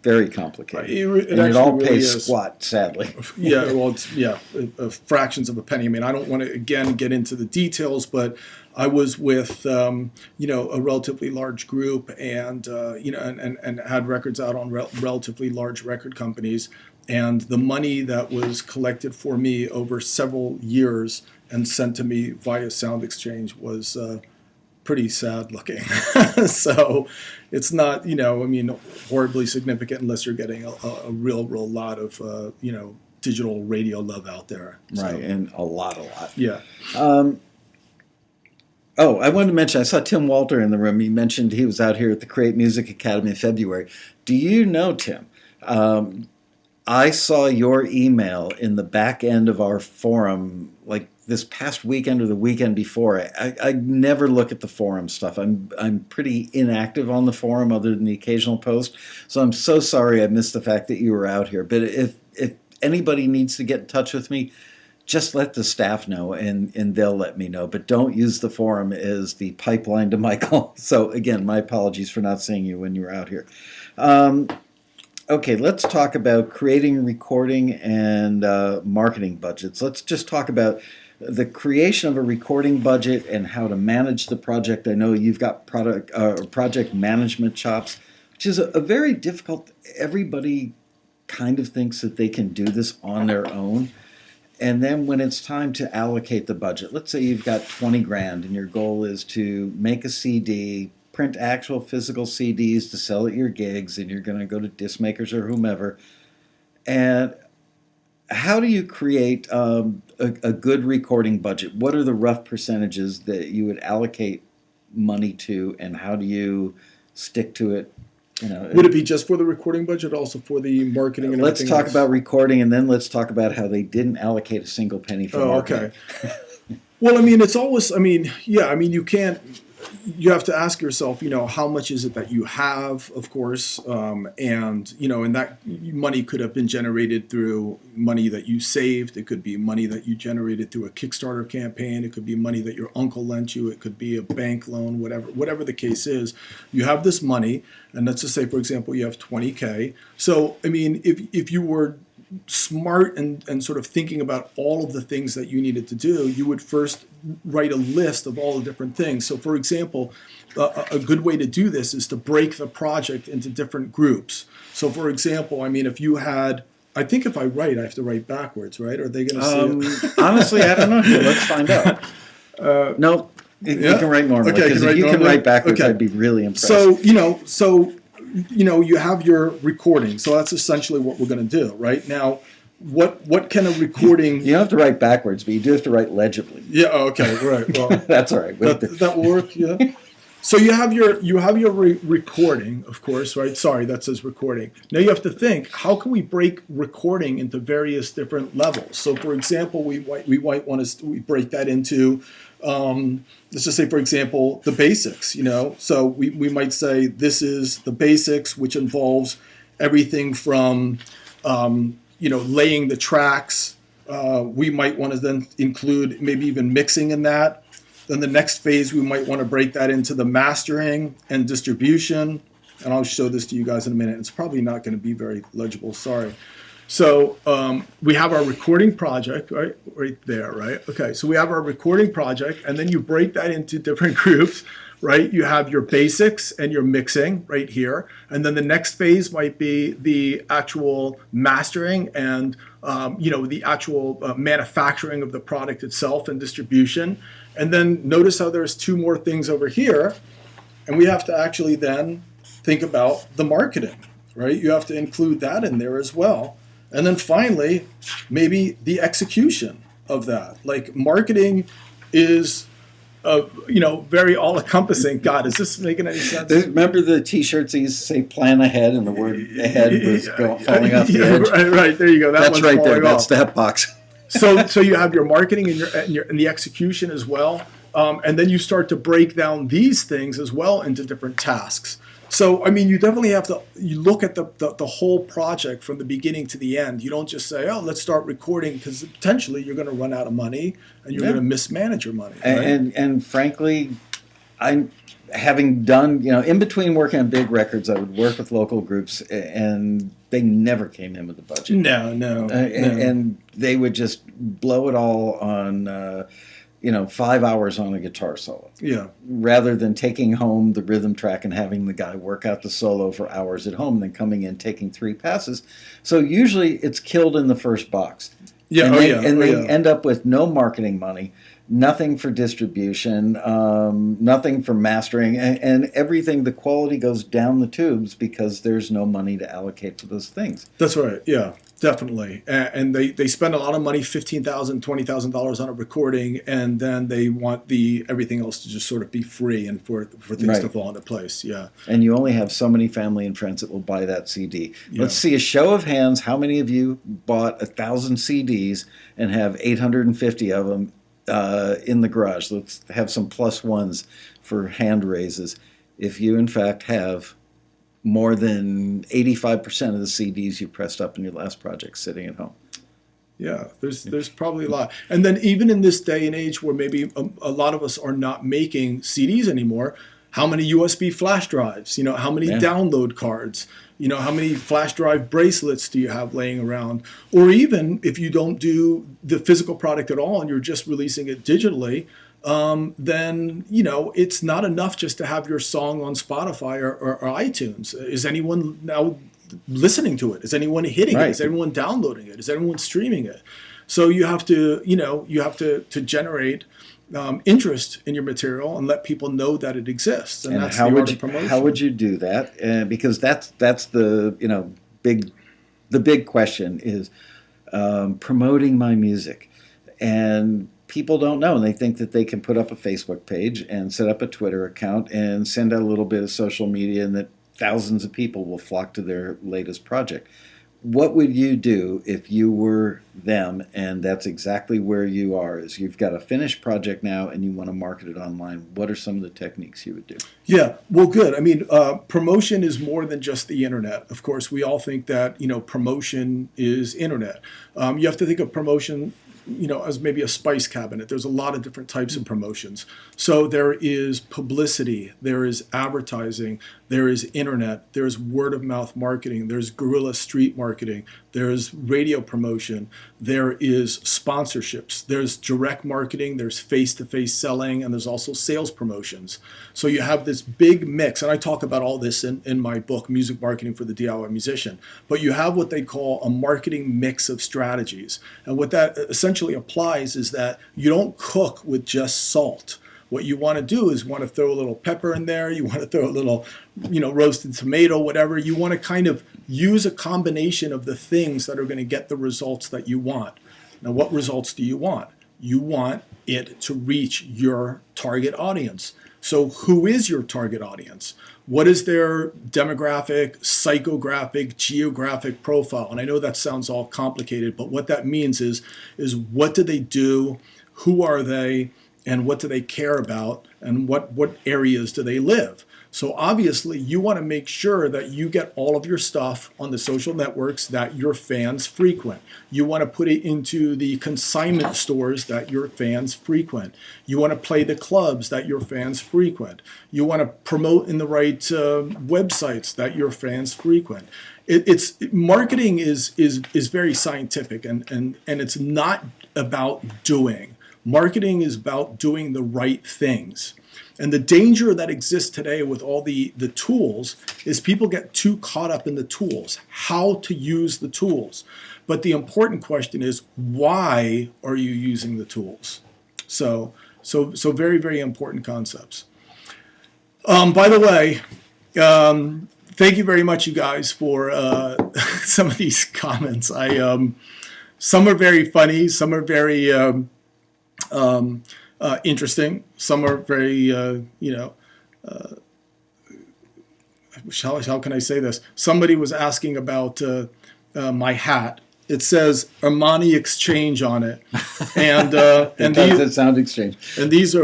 very complicated. It all really pays is. squat, sadly. Yeah, well, it's fractions of a penny. I mean, I don't want to again get into the details, but I was with a relatively large group, and and had records out on relatively large record companies, and the money that was collected for me over several years and sent to me via Sound Exchange was pretty sad looking. So it's not horribly significant unless you're getting a real lot of digital radio love out there. Right, and a lot. Yeah. Oh, I wanted to mention, I saw Tim Walter in the room. He mentioned he was out here at the Create Music Academy in February. Do you know, Tim? I saw your email in the back end of our forum, like this past weekend or the weekend before. I never look at the forum stuff. I'm pretty inactive on the forum, other than the occasional post. So I'm so sorry I missed the fact that you were out here. But if anybody needs to get in touch with me, just let the staff know, and they'll let me know. But don't use the forum as the pipeline to Michael. So again, my apologies for not seeing you when you were out here. Okay, let's talk about creating, recording, and marketing budgets. Let's just talk about the creation of a recording budget and how to manage the project. I know you've got project management chops, which is a very difficult. Everybody kind of thinks that they can do this on their own. And then when it's time to allocate the budget, let's say you've got 20 grand and your goal is to make a CD, print actual physical CDs to sell at your gigs, and you're going to go to disc makers or whomever. And how do you create a good recording budget? What are the rough percentages that you would allocate money to, and how do you stick to it? Would it be just for the recording budget, also for the marketing and let's everything talk else? about recording, and then let's talk about how they didn't allocate a single penny for marketing. Okay. Well, I mean, it's always, I mean, yeah, I mean, you can't, you have to ask yourself, how much is it that you have, of course, and, and that money could have been generated through money that you saved. It could be money that you generated through a Kickstarter campaign. It could be money that your uncle lent you. It could be a bank loan, whatever the case is. You have this money, and let's just say, for example, you have 20K. So, I mean, if you were smart and sort of thinking about all of the things that you needed to do, you would first write a list of all the different things. So for example, a good way to do this is to break the project into different groups. So for example, I mean, if you had, I think if I write, I have to write backwards, right? Are they going to see it? Honestly, I don't know. Let's find out. No, you can write normally. Okay, Because if you can write backwards, I'd be really impressed. So, you have your recording. So that's essentially what we're going to do, right? Now, what can a recording... You don't have to write backwards, but you do have to write legibly. Yeah, okay, right. Well, that's all right. That will work, yeah. So you have your recording, of course, right? Sorry, that says recording. Now you have to think, how can we break recording into various different levels? So for example, we might want to break that into... let's just say, for example, the basics, So we might say this is the basics, which involves everything from, laying the tracks. We might want to then include maybe even mixing in that. Then the next phase, we might want to break that into the mastering and distribution. And I'll show this to you guys in a minute. It's probably not going to be very legible, sorry. So we have our recording project, right there, right? Okay, so we have our recording project, and then you break that into different groups, right? You have your basics and your mixing right here, and then the next phase might be the actual mastering and the actual manufacturing of the product itself and distribution. And then notice how there's two more things over here, and we have to actually then think about the marketing, right? You have to include that in there as well. And then finally, maybe the execution of that. Like marketing is, very all-encompassing. God, is this making any sense? Remember the T-shirts that used to say "Plan ahead" and the word "ahead" was falling off the edge? Right, there you go. That's right there. That's that box. So you have your marketing and the execution as well, and then you start to break down these things as well into different tasks. So, I mean, you definitely have to, you look at the whole project from the beginning to the end. You don't just say, oh, let's start recording, because potentially you're going to run out of money and you're going to mismanage your money. Right? And frankly, I'm having done, in between working on big records, I would work with local groups, and they never came in with a budget. No. And they would just blow it all on... 5 hours on a guitar solo. Yeah. Rather than taking home the rhythm track and having the guy work out the solo for hours at home, and then coming in, taking 3 passes. So usually it's killed in the first box. Yeah. And they end up with no marketing money, nothing for distribution, nothing for mastering, and everything, the quality goes down the tubes because there's no money to allocate to those things. That's right. Yeah. Definitely. And they spend a lot of money, $15,000, $20,000 on a recording, and then they want the everything else to just sort of be free and for things to Right. fall into place. Yeah. And you only have so many family and friends that will buy that CD. Yeah. Let's see a show of hands. How many of you bought 1,000 CDs and have 850 of them in the garage? Let's have some plus ones for hand raises. If you, in fact, have more than 85% of the CDs you pressed up in your last project sitting at home. Yeah, there's probably a lot. And then even in this day and age where maybe a lot of us are not making CDs anymore, how many USB flash drives? How many download cards? How many flash drive bracelets do you have laying around? Or even if you don't do the physical product at all and you're just releasing it digitally, then it's not enough just to have your song on Spotify or iTunes. Is anyone now listening to it? Is anyone hitting it? Is anyone downloading it? Is anyone streaming it? So you have to to generate interest in your material and let people know that it exists. And that's how the would art you of promotion. how would you do that? Because that's the big question is promoting my music. And people don't know, and they think that they can put up a Facebook page and set up a Twitter account and send out a little bit of social media, and that thousands of people will flock to their latest project. What would you do if you were them, and that's exactly where you are, is you've got a finished project now and you want to market it online? What are some of the techniques you would do? Yeah, well, good. I mean, promotion is more than just the internet. Of course, we all think that, promotion is internet. You have to think of promotion as maybe a spice cabinet. There's a lot of different types of promotions. So there is publicity, there is advertising, there is internet, there's word of mouth marketing, there's guerrilla street marketing, there's radio promotion, there is sponsorships, there's direct marketing, there's face-to-face selling, and there's also sales promotions. So you have this big mix, and I talk about all this in my book, Music Marketing for the DIY Musician, but you have what they call a marketing mix of strategies. And what that essentially applies is that you don't cook with just salt. What you want to do is want to throw a little pepper in there. You want to throw a little, roasted tomato, whatever. You want to kind of use a combination of the things that are going to get the results that you want. Now, what results do you want? You want it to reach your target audience. So who is your target audience? What is their demographic, psychographic, geographic profile? And I know that sounds all complicated, but what that means is what do they do? Who are they? And what do they care about, and what areas do they live? So obviously you want to make sure that you get all of your stuff on the social networks that your fans frequent. You want to put it into the consignment stores that your fans frequent. You want to play the clubs that your fans frequent. You want to promote in the right websites that your fans frequent. Marketing is very scientific, and it's not about doing. Marketing is about doing the right things. And the danger that exists today with all the tools is people get too caught up in the tools, how to use the tools. But the important question is, why are you using the tools? So very, very important concepts. By the way, thank you very much, you guys, for some of these comments. Some are very funny, some are very interesting. Some are very, how can I say this? Somebody was asking about my hat. It says Armani Exchange on it, and It sound exchange. And these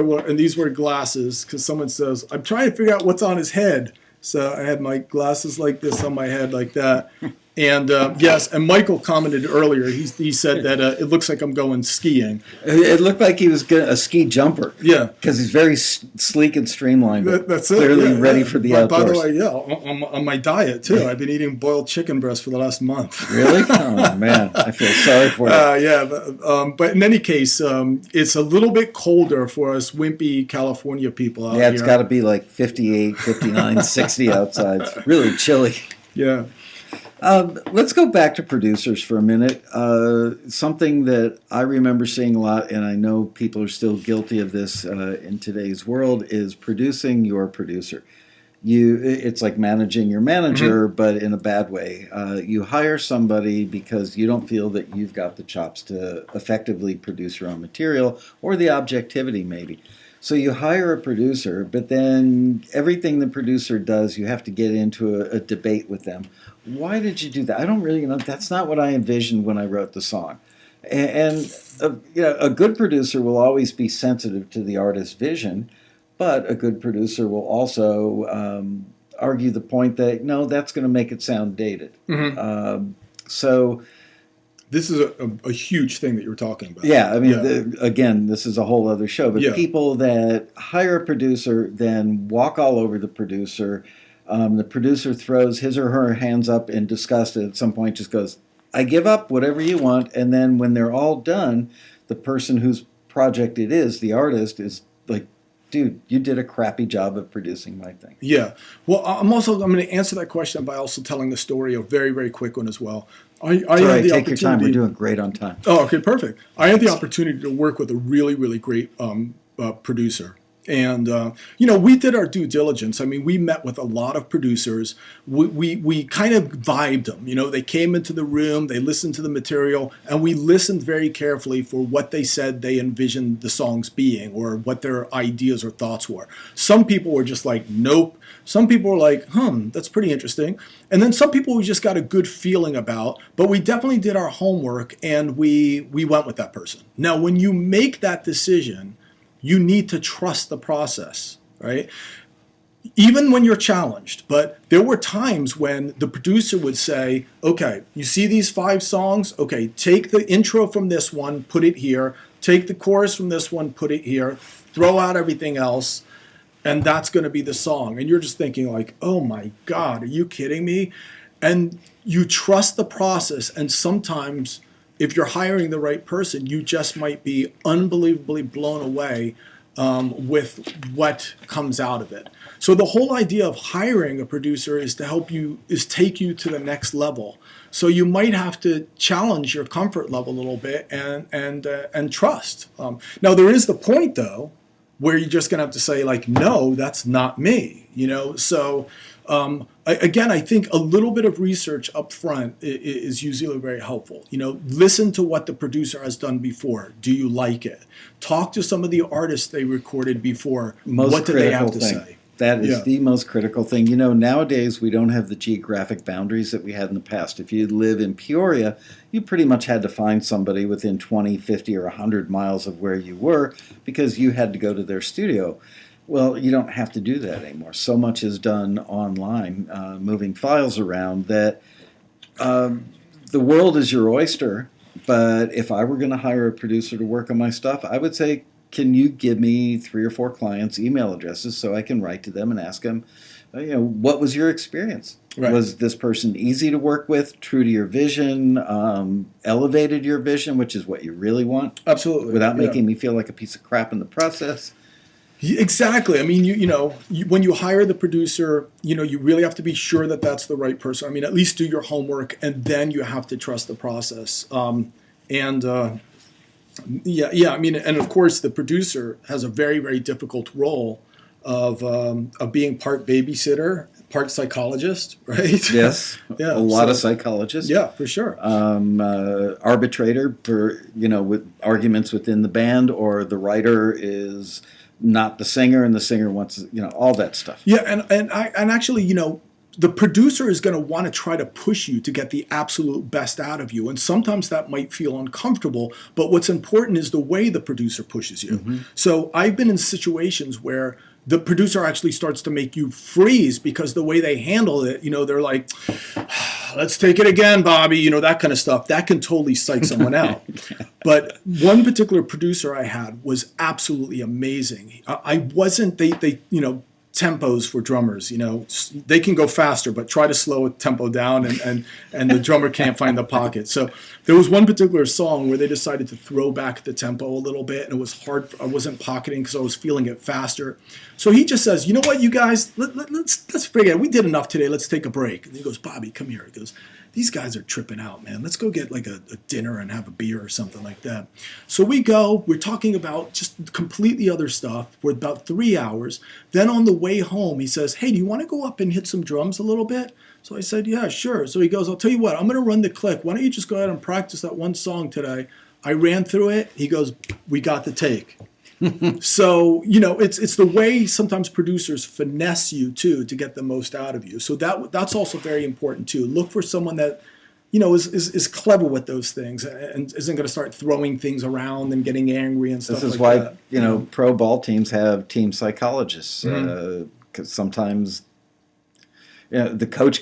were glasses, because someone says, I'm trying to figure out what's on his head. So I had my glasses like this on my head, like that. And yes, and Michael commented earlier. He said that it looks like I'm going skiing. It looked like he was a ski jumper. Yeah, because he's very sleek and streamlined. That's it. Clearly ready for the outdoors. By the way, on my diet too. I've been eating boiled chicken breast for the last month. Really? Oh man, I feel sorry for you. But in any case, it's a little bit colder for us wimpy California people out here. Yeah, it's got to be like 58, 59, 60 outside. It's really chilly. Yeah. Let's go back to producers for a minute. Something that I remember seeing a lot, and I know people are still guilty of this in today's world, is producing your producer. it's like managing your manager, but in a bad way. You hire somebody because you don't feel that you've got the chops to effectively produce your own material, or the objectivity maybe. So you hire a producer, but then everything the producer does, you have to get into a debate with them. Why did you do that? I don't really, that's not what I envisioned when I wrote the song. And a good producer will always be sensitive to the artist's vision, but a good producer will also argue the point that, no, that's going to make it sound dated. So this is a huge thing that you're talking about. yeah, I mean, again, this is a whole other show. But Yeah. people that hire a producer then walk all over the producer throws his or her hands up in disgust and at some point just goes, I give up, whatever you want. And then when they're all done, the person whose project it is, the artist, is like, dude, you did a crappy job of producing my thing. Yeah. Well, I'm going to answer that question by also telling the story, a very, very quick one as well. I had the Take your time. We're doing great on time. Oh, okay, perfect. I had the opportunity to work with a really, really great producer. And, we did our due diligence. I mean, we met with a lot of producers. We kind of vibed them. They came into the room, they listened to the material, and we listened very carefully for what they said they envisioned the songs being, or what their ideas or thoughts were. Some people were just like, nope. Some people were like, that's pretty interesting. And then some people we just got a good feeling about, but we definitely did our homework and we went with that person. Now, when you make that decision, you need to trust the process, right? Even when you're challenged. But there were times when the producer would say, okay, you see these 5 songs? Okay, take the intro from this one, put it here. Take the chorus from this one, put it here. Throw out everything else, and that's going to be the song. And you're just thinking like, oh my God, are you kidding me? And you trust the process, and sometimes if you're hiring the right person, you just might be unbelievably blown away with what comes out of it. So the whole idea of hiring a producer is take you to the next level. So you might have to challenge your comfort level a little bit and trust. Now there is the point though where you're just going to have to say like, no, that's not me. So. Again, I think a little bit of research up front is usually very helpful. Listen to what the producer has done before. Do you like it? Talk to some of the artists they recorded before. What do they have to say? That is the most critical thing. Nowadays we don't have the geographic boundaries that we had in the past. If you live in Peoria, you pretty much had to find somebody within 20, 50, or 100 miles of where you were because you had to go to their studio. Well, you don't have to do that anymore. So much is done online, moving files around, that the world is your oyster. But if I were going to hire a producer to work on my stuff, I would say, can you give me 3 or 4 clients' email addresses so I can write to them and ask them, what was your experience? Right. Was this person easy to work with, true to your vision, elevated your vision, which is what you really want? Absolutely. Without making me feel like a piece of crap in the process. Exactly. I mean, when you hire the producer, you really have to be sure that that's the right person. I mean, at least do your homework, and then you have to trust the process. I mean, and of course, the producer has a very, very difficult role of being part babysitter, part psychologist, right? Yes. A lot of psychologists. Yeah, for sure. Arbitrator for with arguments within the band, or the writer is not the singer, and the singer wants all that stuff. Yeah, and actually, the producer is going to want to try to push you to get the absolute best out of you, and sometimes that might feel uncomfortable. But what's important is the way the producer pushes you. Mm-hmm. So I've been in situations where the producer actually starts to make you freeze because the way they handle it, they're like, let's take it again, Bobby, that kind of stuff. That can totally psych someone out. But one particular producer I had was absolutely amazing. I wasn't, they tempos for drummers, they can go faster, but try to slow a tempo down and the drummer can't find the pocket. So there was one particular song where they decided to throw back the tempo a little bit, and it was hard. I wasn't pocketing because I was feeling it faster. So he just says, you know what, you guys, let's forget it. We did enough today. Let's take a break. And he goes, Bobby, come here. He goes, these guys are tripping out, man. Let's go get like a dinner and have a beer or something like that. So we go, we're talking about just completely other stuff for about 3 hours. Then on the way home, he says, hey, do you want to go up and hit some drums a little bit? So I said, yeah, sure. So he goes, I'll tell you what, I'm going to run the click. Why don't you just go ahead and practice that one song today? I ran through it. He goes, we got the take. So, it's the way sometimes producers finesse you too to get the most out of you. So that's also very important too. Look for someone that, is clever with those things and isn't going to start throwing things around and getting angry and stuff like that. This is why, pro ball teams have team psychologists, because sometimes the coach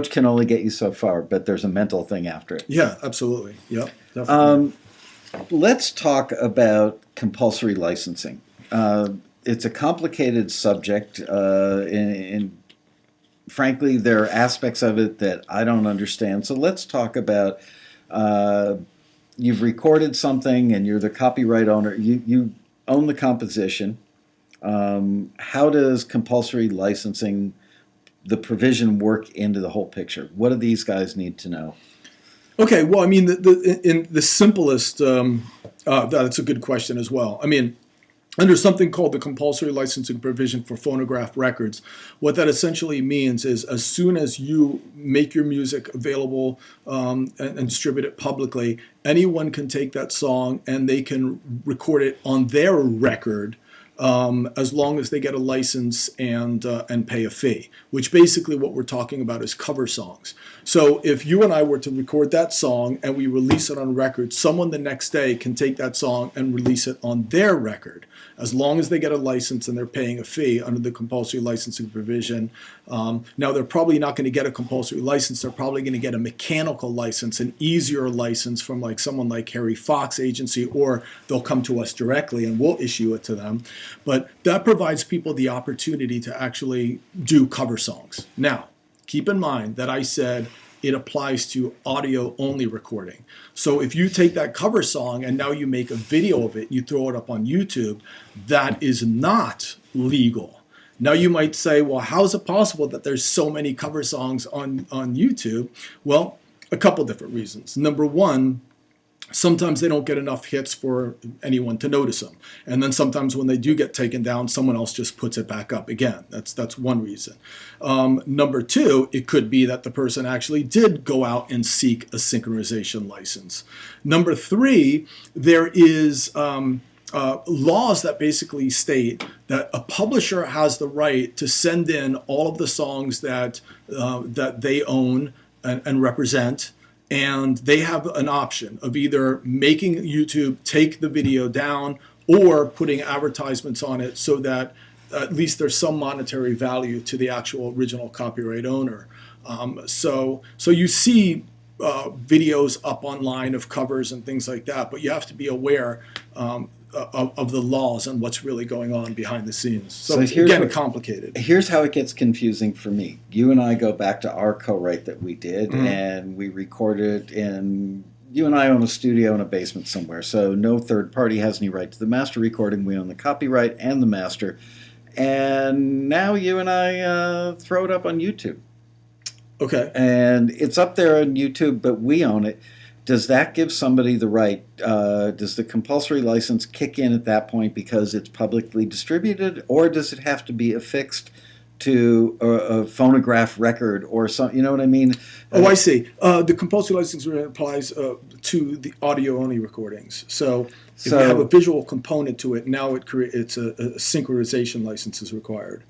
can only get you so far, but there's a mental thing after it. Yeah, absolutely. Yep, definitely. Let's talk about compulsory licensing. It's a complicated subject, and frankly, there are aspects of it that I don't understand. So let's talk about, you've recorded something and you're the copyright owner. You own the composition. How does compulsory licensing, the provision, work into the whole picture? What do these guys need to know? Okay, well, I mean, in the simplest, that's a good question as well. I mean, under something called the compulsory licensing provision for phonograph records, what that essentially means is as soon as you make your music available and distribute it publicly, anyone can take that song and they can record it on their record, as long as they get a license and pay a fee, which basically what we're talking about is cover songs. So if you and I were to record that song and we release it on record, someone the next day can take that song and release it on their record, as long as they get a license and they're paying a fee under the compulsory licensing provision. Now, they're probably not going to get a compulsory license. They're probably going to get a mechanical license, an easier license from like someone like Harry Fox Agency, or they'll come to us directly and we'll issue it to them. But that provides people the opportunity to actually do cover songs. Now, keep in mind that I said it applies to audio-only recording. So if you take that cover song and now you make a video of it, you throw it up on YouTube, that is not legal. Now you might say, well, how is it possible that there's so many cover songs on YouTube? Well, a couple different reasons. Number one, sometimes they don't get enough hits for anyone to notice them. And then sometimes when they do get taken down, someone else just puts it back up again. That's one reason. Number two, it could be that the person actually did go out and seek a synchronization license. Number three, there is laws that basically state that a publisher has the right to send in all of the songs that they own and represent. And they have an option of either making YouTube take the video down or putting advertisements on it so that at least there's some monetary value to the actual original copyright owner. So you see videos up online of covers and things like that, but you have to be aware of the laws and what's really going on behind the scenes. So it's, again, complicated. Here's how it gets confusing for me. You and I go back to our co-write that we did, and we recorded in, you and I own a studio in a basement somewhere, so no third party has any right to the master recording. We own the copyright and the master. And now you and I throw it up on YouTube. Okay. And it's up there on YouTube, but we own it. Does that give somebody the right? Does the compulsory license kick in at that point because it's publicly distributed, or does it have to be affixed to a phonograph record or something? You know what I mean? Oh, I see. The compulsory license applies to the audio-only recordings. So if you have a visual component to it, now it's a synchronization license is required.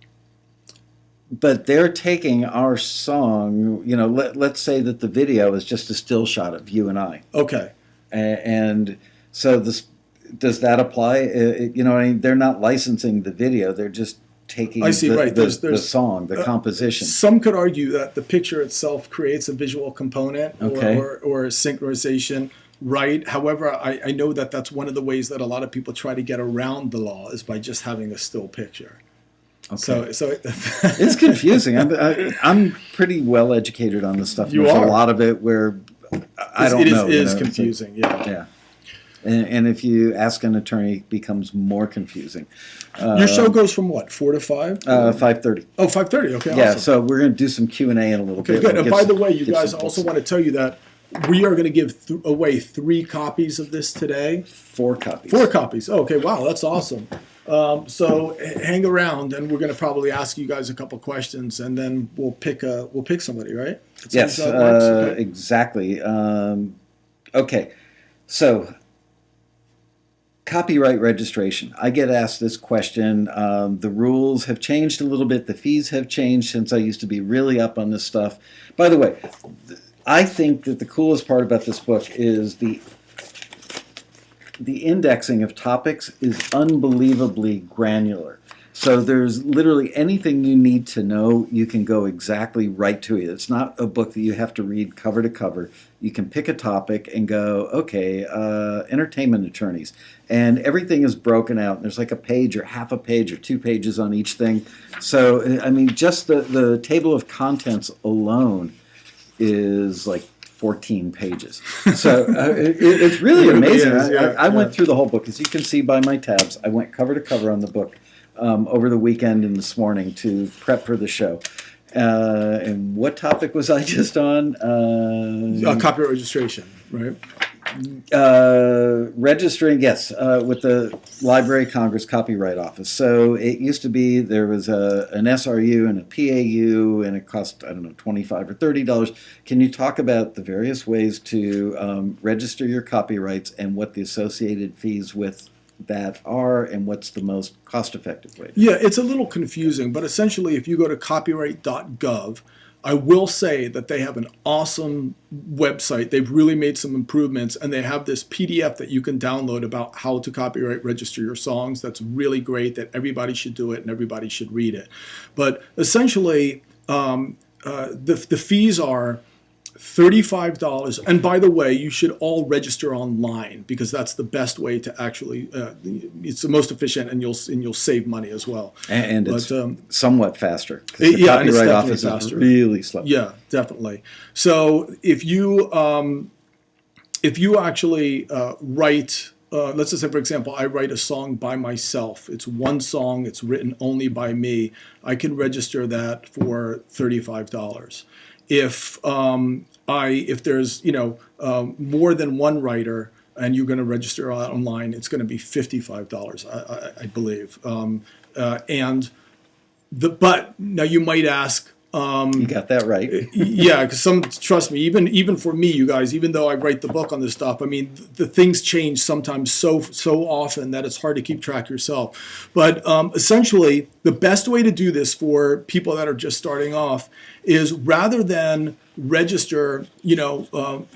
But they're taking our song, let's say that the video is just a still shot of you and I. Okay. And so does that apply? They're not licensing the video. They're just taking the song, the composition. Some could argue that the picture itself creates a visual component or a synchronization, right? However, I know that that's one of the ways that a lot of people try to get around the law is by just having a still picture. Okay. So it's confusing. I'm pretty well educated on this stuff. You There's are. a lot of it where I don't know. It is confusing. Yeah. And if you ask an attorney, it becomes more confusing. Your show goes from what, 4 to 5? 5:30. Oh, 5:30. Okay, Yeah, awesome. so we're going to do some Q&A in a little Okay, bit. good. We'll And give by some- the way, you give guys, some I also books. want to tell you that we are going to give away 3 copies of this today. 4 copies. 4 copies. Oh, okay, wow, that's awesome. So hang around, and we're going to probably ask you guys a couple questions, and then we'll pick somebody, right? Yes, That works? Okay. exactly. Okay, so copyright registration. I get asked this question. The rules have changed a little bit. The fees have changed since I used to be really up on this stuff. By the way, I think that the coolest part about this book is the indexing of topics is unbelievably granular. So there's literally anything you need to know, you can go exactly right to it. It's not a book that you have to read cover to cover. You can pick a topic and go, okay, entertainment attorneys. And everything is broken out. There's like a page or half a page or 2 pages on each thing. So, I mean, just the table of contents alone is like 14 pages. So it's really amazing. Is, yeah, I went through the whole book. As you can see by my tabs, I went cover to cover on the book over the weekend and this morning to prep for the show. And what topic was I just on? Copyright registration, right? Registering, yes, with the Library of Congress Copyright Office. So it used to be there was an SRU and a PAU, and it cost, I don't know, $25 or $30. Can you talk about the various ways to register your copyrights and what the associated fees with that are, and what's the most cost-effective way? Yeah, it's a little confusing, but essentially if you go to copyright.gov, I will say that they have an awesome website. They've really made some improvements, and they have this PDF that you can download about how to copyright register your songs. That's really great, that everybody should do it and everybody should read it. But essentially, the fees are $35. And by the way, you should all register online, because that's the best way to actually, it's the most efficient, and you'll save money as well. And it's somewhat faster. The Yeah, and it's Copyright definitely Office is faster. really slow. Yeah, definitely. So if you actually write, let's just say, for example, I write a song by myself. It's one song. It's written only by me. I can register that for $35. If there's more than one writer and you're going to register online, it's going to be $55, I believe. But now you might ask. You got that right. Yeah, because trust me, even for me, you guys, even though I write the book on this stuff, I mean, the things change sometimes so often that it's hard to keep track yourself. But essentially, the best way to do this for people that are just starting off is, rather than register,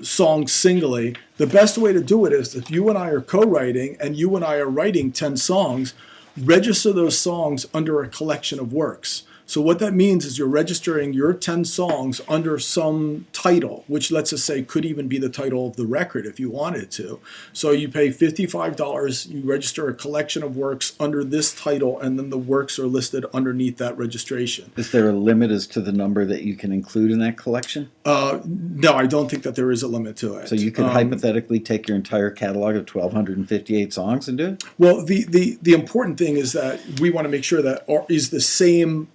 songs singly, the best way to do it is, if you and I are co-writing and you and I are writing 10 songs, register those songs under a collection of works. So what that means is you're registering your 10 songs under some title, which, let's just say, could even be the title of the record if you wanted to. So you pay $55, you register a collection of works under this title, and then the works are listed underneath that registration. Is there a limit as to the number that you can include in that collection? No, I don't think that there is a limit to it. So you could hypothetically take your entire catalog of 1,258 songs and do it? Well, the important thing is that we want to make sure that are the same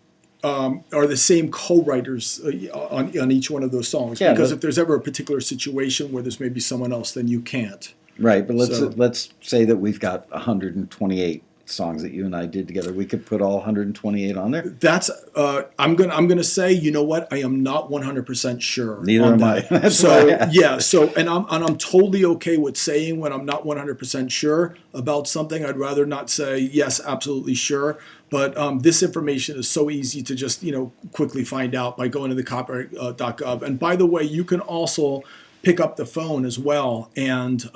co-writers on each one of those songs. Yeah, because if there's ever a particular situation where there's maybe someone else, then you can't. Right, but let's say that we've got 128 songs that you and I did together. We could put all 128 on there. That's I'm gonna say, you know what? I am not 100% sure. Neither am I. And I'm totally okay with saying when I'm not 100% sure about something. I'd rather not say yes, absolutely sure. But this information is so easy to just quickly find out by going to the copyright.gov. And by the way, you can also pick up the phone as well and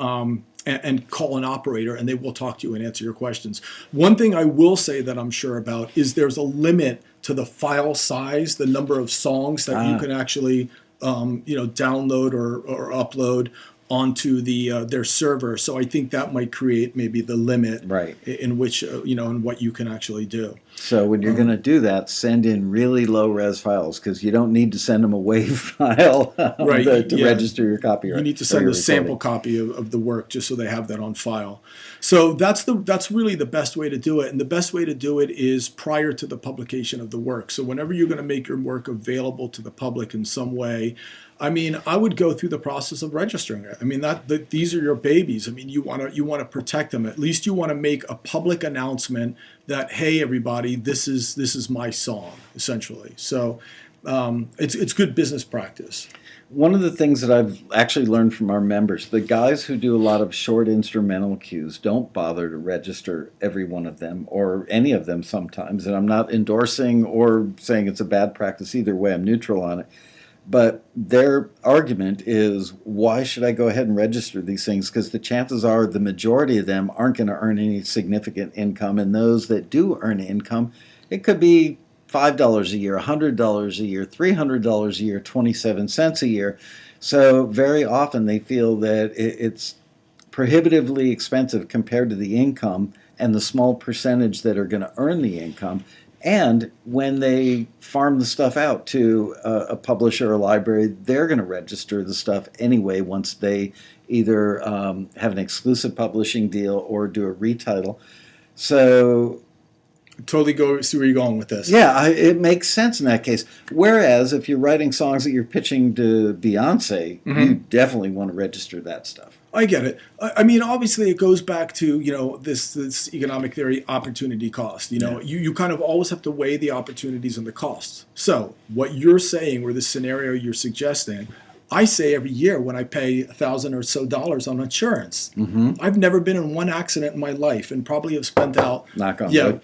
call an operator, and they will talk to you and answer your questions. One thing I will say that I'm sure about is there's a limit to the file size, the number of songs that you can actually download or upload. onto their server. So I think that might create maybe the limit Right. in which in what you can actually do. So when you're going to do that, send in really low res files because you don't need to send them a WAV file Right. to register your copyright. You need to or send your a sample recording. copy of the work just so they have that on file. So that's really the best way to do it. And the best way to do it is prior to the publication of the work. So whenever you're going to make your work available to the public in some way, I mean, I would go through the process of registering it. I mean, these are your babies. I mean, you want to protect them. At least you want to make a public announcement that, hey, everybody, this is my song, essentially. So it's good business practice. One of the things that I've actually learned from our members, the guys who do a lot of short instrumental cues don't bother to register every one of them or any of them sometimes. And I'm not endorsing or saying it's a bad practice either way. I'm neutral on it. But their argument is, why should I go ahead and register these things? Because the chances are the majority of them aren't going to earn any significant income. And those that do earn income, it could be $5 a year, $100 a year, $300 a year, 27 cents a year. So very often they feel that it's prohibitively expensive compared to the income and the small percentage that are going to earn the income. And when they farm the stuff out to a publisher or a library, they're going to register the stuff anyway once they either have an exclusive publishing deal or do a retitle. So Totally see where you're going with this. yeah, it makes sense in that case. Whereas if you're writing songs that you're pitching to Beyonce, you definitely want to register that stuff. I get it. I mean, obviously, it goes back to this economic theory, opportunity cost. You kind of always have to weigh the opportunities and the costs. So what you're saying, or the scenario you're suggesting, I say every year when I pay $1,000 or so on insurance. I've never been in one accident in my life, and probably have spent out. Knock on wood.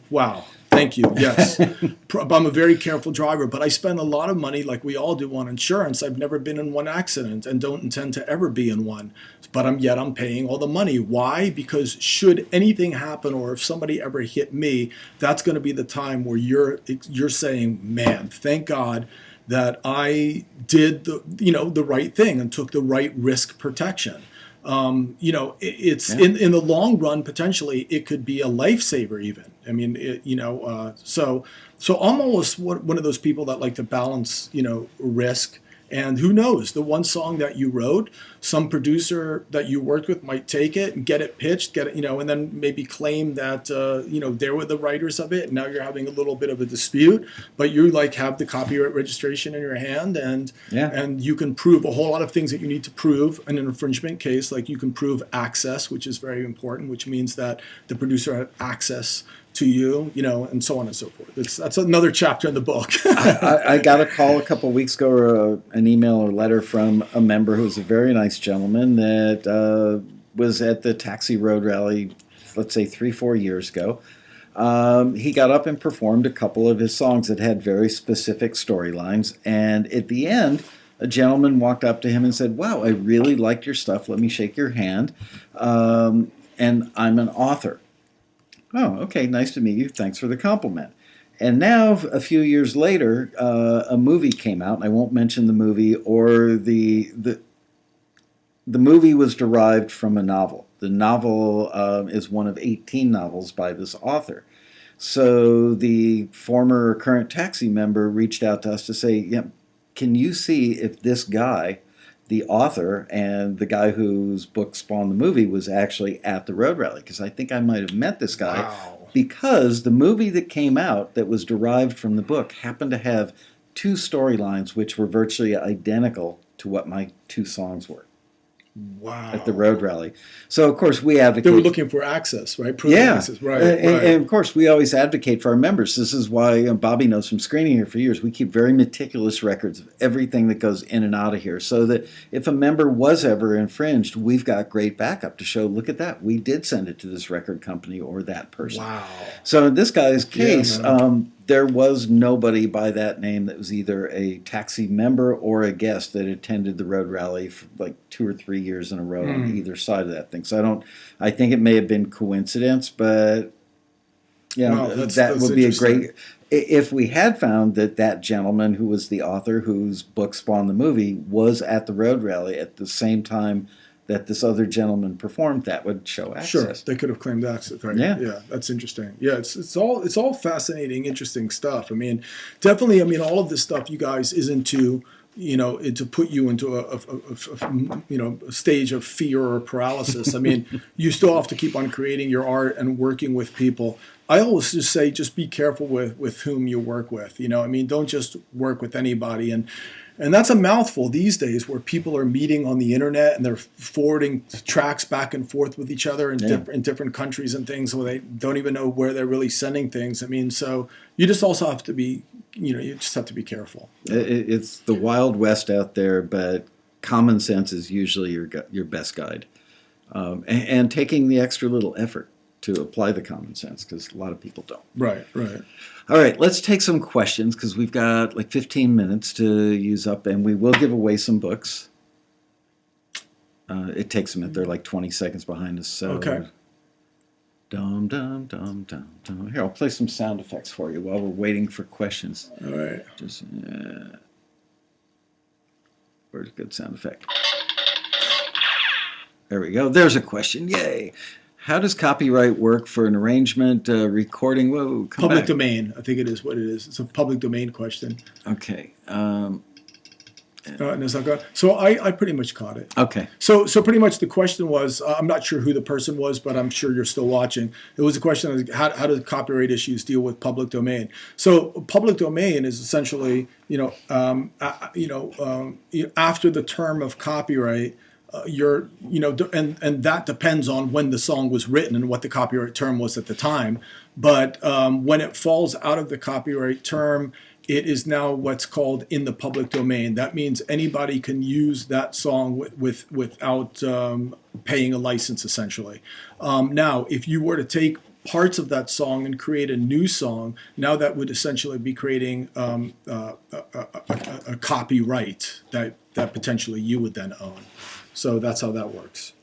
Wow. Thank you. Yes. I'm a very careful driver, but I spend a lot of money, like we all do, on insurance. I've never been in one accident and don't intend to ever be in one. But I'm paying all the money. Why? Because should anything happen, or if somebody ever hit me, that's going to be the time where you're saying, man, thank God that I did the right thing and took the right risk protection. It's in the long run, potentially it could be a lifesaver even. I mean, so I'm almost one of those people that like to balance, risk. And who knows, the one song that you wrote, some producer that you worked with might take it and get it pitched, and then maybe claim that, they were the writers of it. And now you're having a little bit of a dispute, but you have the copyright registration in your hand, and you can prove a whole lot of things that you need to prove in an infringement case. Like you can prove access, which is very important, which means that the producer had access to you, and so on and so forth. That's another chapter in the book. I got a call a couple of weeks ago, or an email or letter from a member who was a very nice gentleman that was at the Taxi Road Rally, let's say 3-4 years ago. He got up and performed a couple of his songs that had very specific storylines. And at the end, a gentleman walked up to him and said, "Wow, I really liked your stuff. Let me shake your hand. And I'm an author." "Oh, okay, nice to meet you. Thanks for the compliment." And now, a few years later, a movie came out. And I won't mention the movie, or the movie was derived from a novel. The novel is one of 18 novels by this author. So the former or current Taxi member reached out to us to say, "Yeah, can you see if this guy, the author, and the guy whose book spawned the movie was actually at the road rally? Because I think I might have met this guy." Wow. Because the movie that came out that was derived from the book happened to have two storylines which were virtually identical to what my two songs were. Wow. At the road rally. So, of course, we advocate. They were looking for access, right? Proving access. Right, and of course, we always advocate for our members. This is why Bobby knows from screening here for years. We keep very meticulous records of everything that goes in and out of here, so that if a member was ever infringed, we've got great backup to show, look at that, we did send it to this record company or that person. Wow. So in this guy's case, there was nobody by that name that was either a Taxi member or a guest that attended the road rally for like 2 or 3 years in a row on either side of that thing. So I think it may have been coincidence, but Yeah, Wow, that that's would be a interesting. great. If we had found that that gentleman who was the author whose book spawned the movie was at the road rally at the same time that this other gentleman performed, that would show Sure, access. they could have claimed access, right? Yeah. Yeah, that's interesting. Yeah, it's all fascinating, interesting stuff. I mean, definitely. I mean, all of this stuff you guys isn't to to put you into a stage of fear or paralysis. I mean, you still have to keep on creating your art and working with people. I always just say, just be careful with whom you work with. I mean, don't just work with anybody. And that's a mouthful these days, where people are meeting on the internet and they're forwarding tracks back and forth with each other in different countries and things, where they don't even know where they're really sending things. I mean, so you just also have to be, you just have to be careful. It's the Wild West out there, but common sense is usually your best guide, and taking the extra little effort to apply the common sense, because a lot of people don't. Right, right. All right, let's take some questions because we've got like 15 minutes to use up, and we will give away some books. It takes a minute; they're like 20 seconds behind us. So, Okay. dum dum dum dum dum. Here, I'll play some sound effects for you while we're waiting for questions. All right. Just where's a good sound effect? There we go. There's a question. Yay! How does copyright work for an arrangement, recording? Whoa, come Public back. domain, I think it is what it is. It's a public domain question. Okay. And is that good? So I pretty much caught it. Okay. So pretty much the question was, I'm not sure who the person was, but I'm sure you're still watching. It was a question of how do copyright issues deal with public domain? So public domain is essentially, after the term of copyright, and that depends on when the song was written and what the copyright term was at the time. But when it falls out of the copyright term, it is now what's called in the public domain. That means anybody can use that song without paying a license, essentially. Now, if you were to take parts of that song and create a new song, now that would essentially be creating a copyright that potentially you would then own. So that's how that works.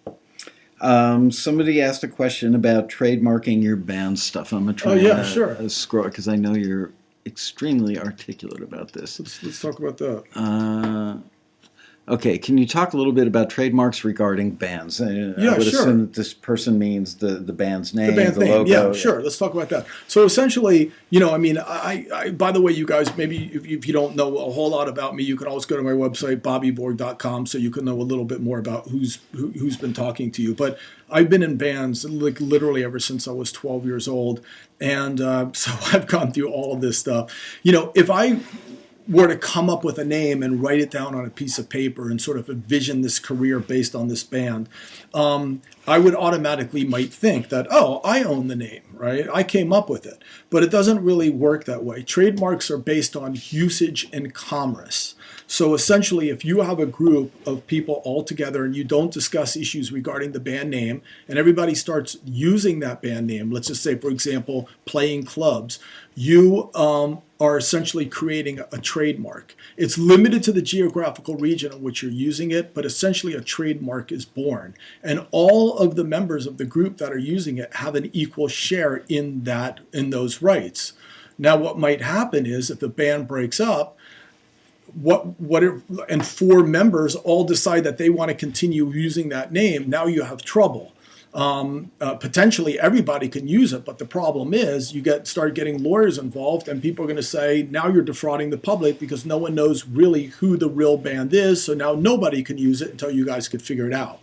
Somebody asked a question about trademarking your band stuff. I'm going to try sure. scroll because I know you're extremely articulate about this. Let's talk about that. Okay, can you talk a little bit about trademarks regarding bands? I would assume that this person means the band's name, the logo. Yeah, sure. Let's talk about that. So essentially, I by the way, you guys, maybe if you don't know a whole lot about me, you can always go to my website, bobbyborg.com, so you can know a little bit more about who's been talking to you. But I've been in bands like literally ever since I was 12 years old. And so I've gone through all of this stuff. If I were to come up with a name and write it down on a piece of paper and sort of envision this career based on this band, I would automatically might think that, oh, I own the name, right? I came up with it. But it doesn't really work that way. Trademarks are based on usage and commerce. So essentially, if you have a group of people all together and you don't discuss issues regarding the band name, and everybody starts using that band name, let's just say, for example, playing clubs, you are essentially creating a trademark. It's limited to the geographical region in which you're using it, but essentially a trademark is born. And all of the members of the group that are using it have an equal share in those rights. Now, what might happen is if the band breaks up, and four members all decide that they want to continue using that name, now you have trouble. Potentially everybody can use it, but the problem is you start getting lawyers involved, and people are going to say, now you're defrauding the public because no one knows really who the real band is, so now nobody can use it until you guys could figure it out.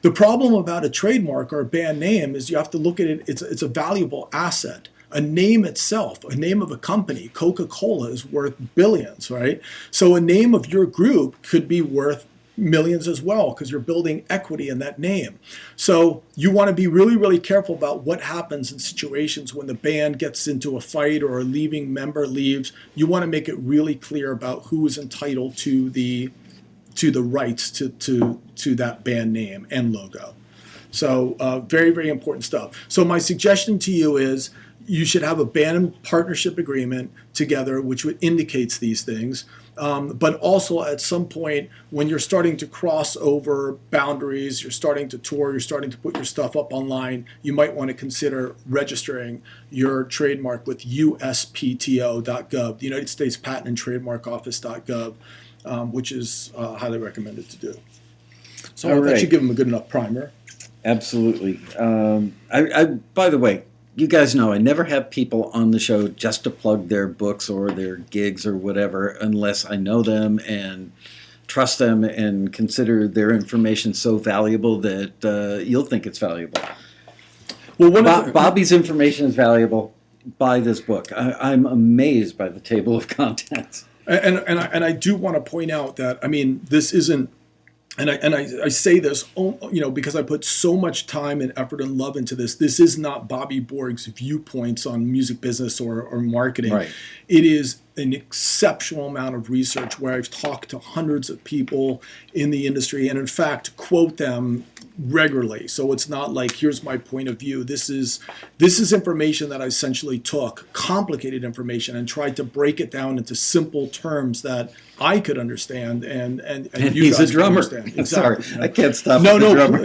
The problem about a trademark or a band name is you have to look at it, it's a valuable asset. A name itself, a name of a company, Coca-Cola, is worth billions, right? So a name of your group could be worth millions as well because you're building equity in that name. So you want to be really, really careful about what happens in situations when the band gets into a fight or a leaving member leaves. You want to make it really clear about who is entitled to the rights to that band name and logo. So very, very important stuff. So my suggestion to you is, you should have a band partnership agreement together, which indicates these things. But also at some point when you're starting to cross over boundaries, you're starting to tour, you're starting to put your stuff up online, you might want to consider registering your trademark with USPTO.gov, the United States Patent and Trademark Office.gov, which is highly recommended to do. So that should give them a good enough primer. Absolutely. By the way, you guys know I never have people on the show just to plug their books or their gigs or whatever unless I know them and trust them and consider their information so valuable that you'll think it's valuable. Well, Bobby's information is valuable. Buy this book. I'm amazed by the table of contents. And I do want to point out that, I mean, this isn't, and I say this, because I put so much time and effort and love into this. This is not Bobby Borg's viewpoints on music business or marketing. Right. It is an exceptional amount of research where I've talked to hundreds of people in the industry and in fact quote them regularly. So it's not like, here's my point of view. This is information that I essentially took, complicated information, and tried to break it down into simple terms that I could understand and you he's guys a drummer. Could understand. Exactly. Sorry, I can't stop. No, Drummer.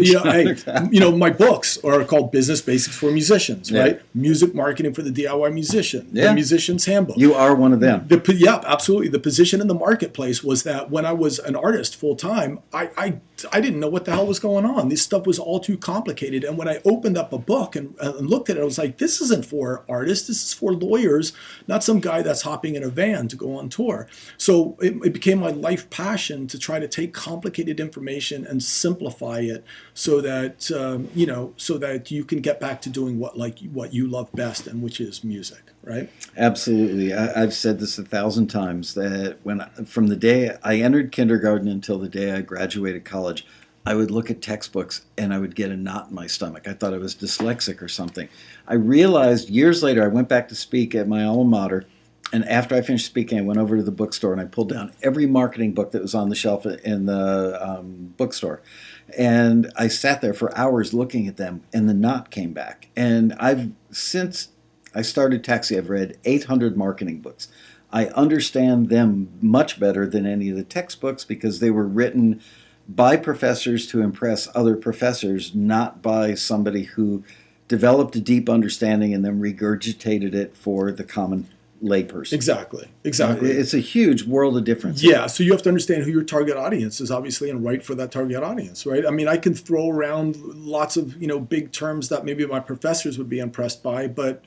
my books are called Business Basics for Musicians, right? Music marketing for the DIY musician, the Musician's Handbook. You are one of them. Absolutely. The position in the marketplace was that when I was an artist full time, I didn't know what the hell was going on. This stuff was all too complicated. And when I opened up a book and looked at it, I was like, this isn't for artists. This is for lawyers, not some guy that's hopping in a van to go on tour. So it became my life passion to try to take complicated information and simplify it so that, so that you can get back to doing what you love best, and which is music. Right? Absolutely. I've said this 1,000 times that from the day I entered kindergarten until the day I graduated college, I would look at textbooks and I would get a knot in my stomach. I thought I was dyslexic or something. I realized years later, I went back to speak at my alma mater, and after I finished speaking, I went over to the bookstore and I pulled down every marketing book that was on the shelf in the bookstore. And I sat there for hours looking at them, and the knot came back. And since I started Taxi, I've read 800 marketing books. I understand them much better than any of the textbooks because they were written by professors to impress other professors, not by somebody who developed a deep understanding and then regurgitated it for the common layperson. Exactly. It's a huge world of difference. Yeah, so you have to understand who your target audience is, obviously, and write for that target audience, right? I mean, I can throw around lots of big terms that maybe my professors would be impressed by, but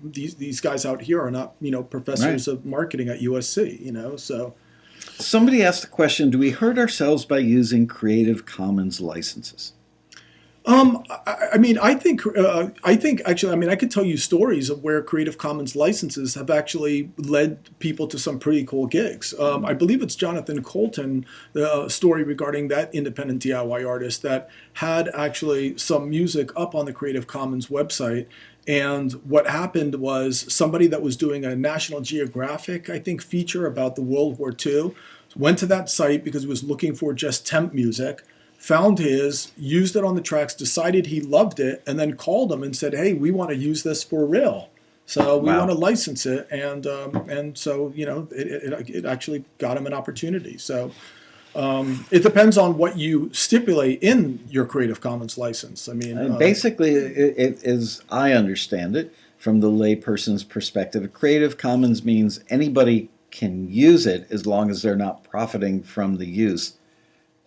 these guys out here are not professors of marketing at USC, so. Somebody asked the question: do we hurt ourselves by using Creative Commons licenses? I think actually, I could tell you stories of where Creative Commons licenses have actually led people to some pretty cool gigs. I believe it's Jonathan Colton, the story regarding that independent DIY artist that had actually some music up on the Creative Commons website. And what happened was somebody that was doing a National Geographic, I think, feature about the World War II, went to that site because he was looking for just temp music, found his, used it on the tracks, decided he loved it, and then called them and said, hey, we want to use this for real. So we want to license it. And so, it actually got him an opportunity. So it depends on what you stipulate in your Creative Commons license. I mean, basically, it is, I understand it from the layperson's perspective. Creative Commons means anybody can use it as long as they're not profiting from the use.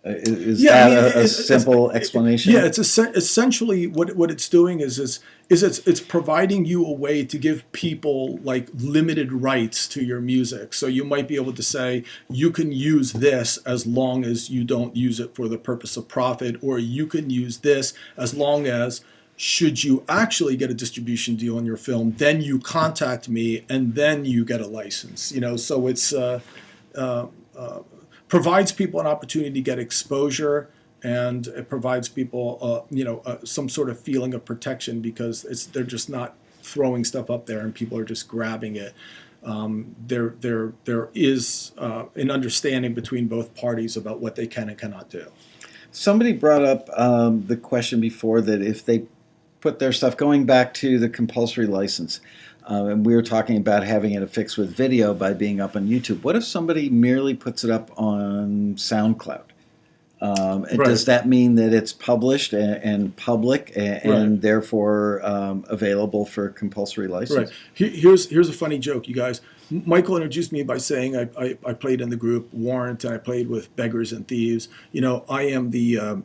Is that a simple explanation? Yeah, it's essentially what it's doing is it's providing you a way to give people like limited rights to your music. So you might be able to say you can use this as long as you don't use it for the purpose of profit, or you can use this as long as, should you actually get a distribution deal on your film, then you contact me and then you get a license. So it's provides people an opportunity to get exposure, and it provides people, some sort of feeling of protection because they're just not throwing stuff up there and people are just grabbing it. There is an understanding between both parties about what they can and cannot do. Somebody brought up the question before that if they put their stuff, going back to the compulsory license, And we were talking about having it affixed with video by being up on YouTube. What if somebody merely puts it up on SoundCloud? Right. Does that mean that it's published and public Right. and therefore available for compulsory Right. license? Here's a funny joke, you guys. Michael introduced me by saying I played in the group Warrant and I played with Beggars and Thieves. I am the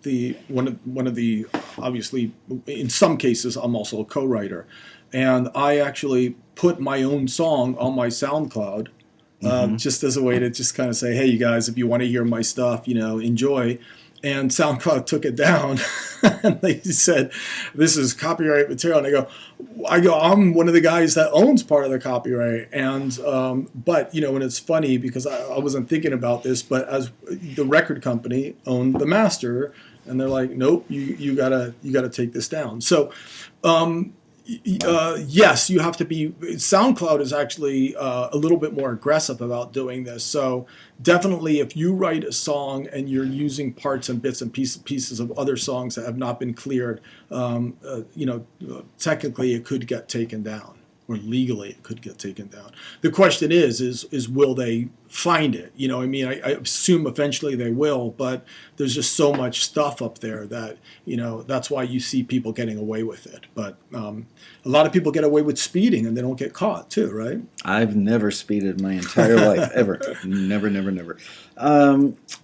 the one of the, obviously, in some cases I'm also a co-writer, and I actually put my own song on my SoundCloud, just as a way to just kind of say, hey, you guys, if you want to hear my stuff, enjoy. And SoundCloud took it down, and they said, "This is copyright material." And I'm one of the guys that owns part of the copyright. And but and it's funny because I wasn't thinking about this, but as the record company owned the master, and they're like, "Nope, you gotta take this down." So. Yes, you have to be. SoundCloud is actually a little bit more aggressive about doing this. So definitely, if you write a song and you're using parts and bits and pieces of other songs that have not been cleared, technically it could get taken down, or legally it could get taken down. The question is will they find it? I assume eventually they will, but there's just so much stuff up there that that's why you see people getting away with it. But a lot of people get away with speeding and they don't get caught too, right? I've never speeded my entire life, ever. Never, never, never.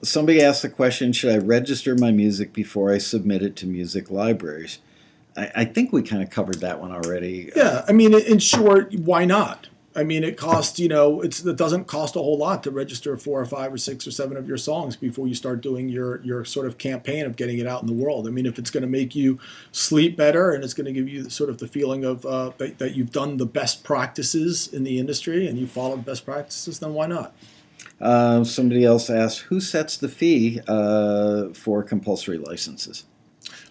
Somebody asked the question, should I register my music before I submit it to music libraries? I think we kind of covered that one already. Yeah, I mean, in short, why not? I mean, it costs, it doesn't cost a whole lot to register 4 or 5 or 6 or 7 of your songs before you start doing your sort of campaign of getting it out in the world. I mean, if it's going to make you sleep better and it's going to give you sort of the feeling of that you've done the best practices in the industry and you followed best practices, then why not? Somebody else asked, who sets the fee for compulsory licenses?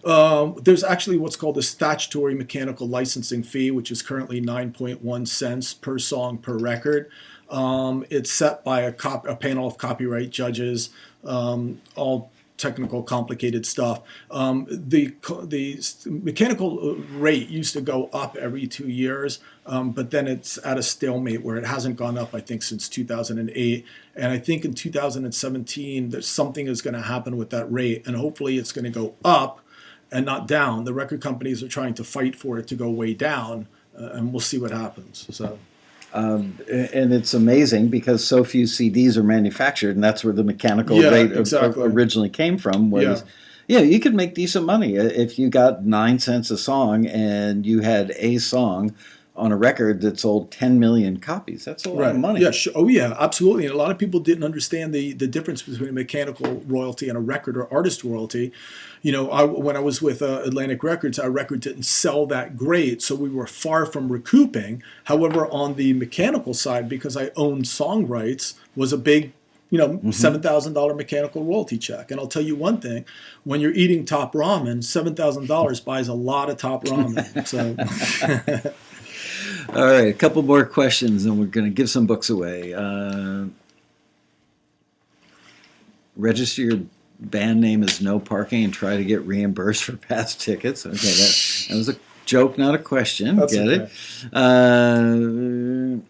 There's actually what's called the statutory mechanical licensing fee, which is currently 9.1 cents per song per record. It's set by a panel of copyright judges, all technical, complicated stuff. The mechanical rate used to go up every 2 years, but then it's at a stalemate where it hasn't gone up, I think, since 2008. And I think in 2017, there's something is going to happen with that rate, and hopefully it's going to go up and not down. The record companies are trying to fight for it to go way down, and we'll see what happens. So, and it's amazing because so few CDs are manufactured, and that's where the mechanical rate originally came from. You could make decent money if you got 9 cents a song and you had a song on a record that sold 10 million copies. That's a lot of money. Yeah. Oh, yeah, absolutely. And a lot of people didn't understand the difference between a mechanical royalty and a record or artist royalty. When I was with Atlantic Records, our record didn't sell that great, so we were far from recouping. However, on the mechanical side, because I owned song rights, was a big, $7,000 mechanical royalty check. And I'll tell you one thing, when you're eating top ramen, $7,000 buys a lot of top ramen. So... All right, a couple more questions, and we're going to give some books away. Register your band name as No Parking and try to get reimbursed for past tickets. Okay, that was a joke, not a question. That's Get okay. it?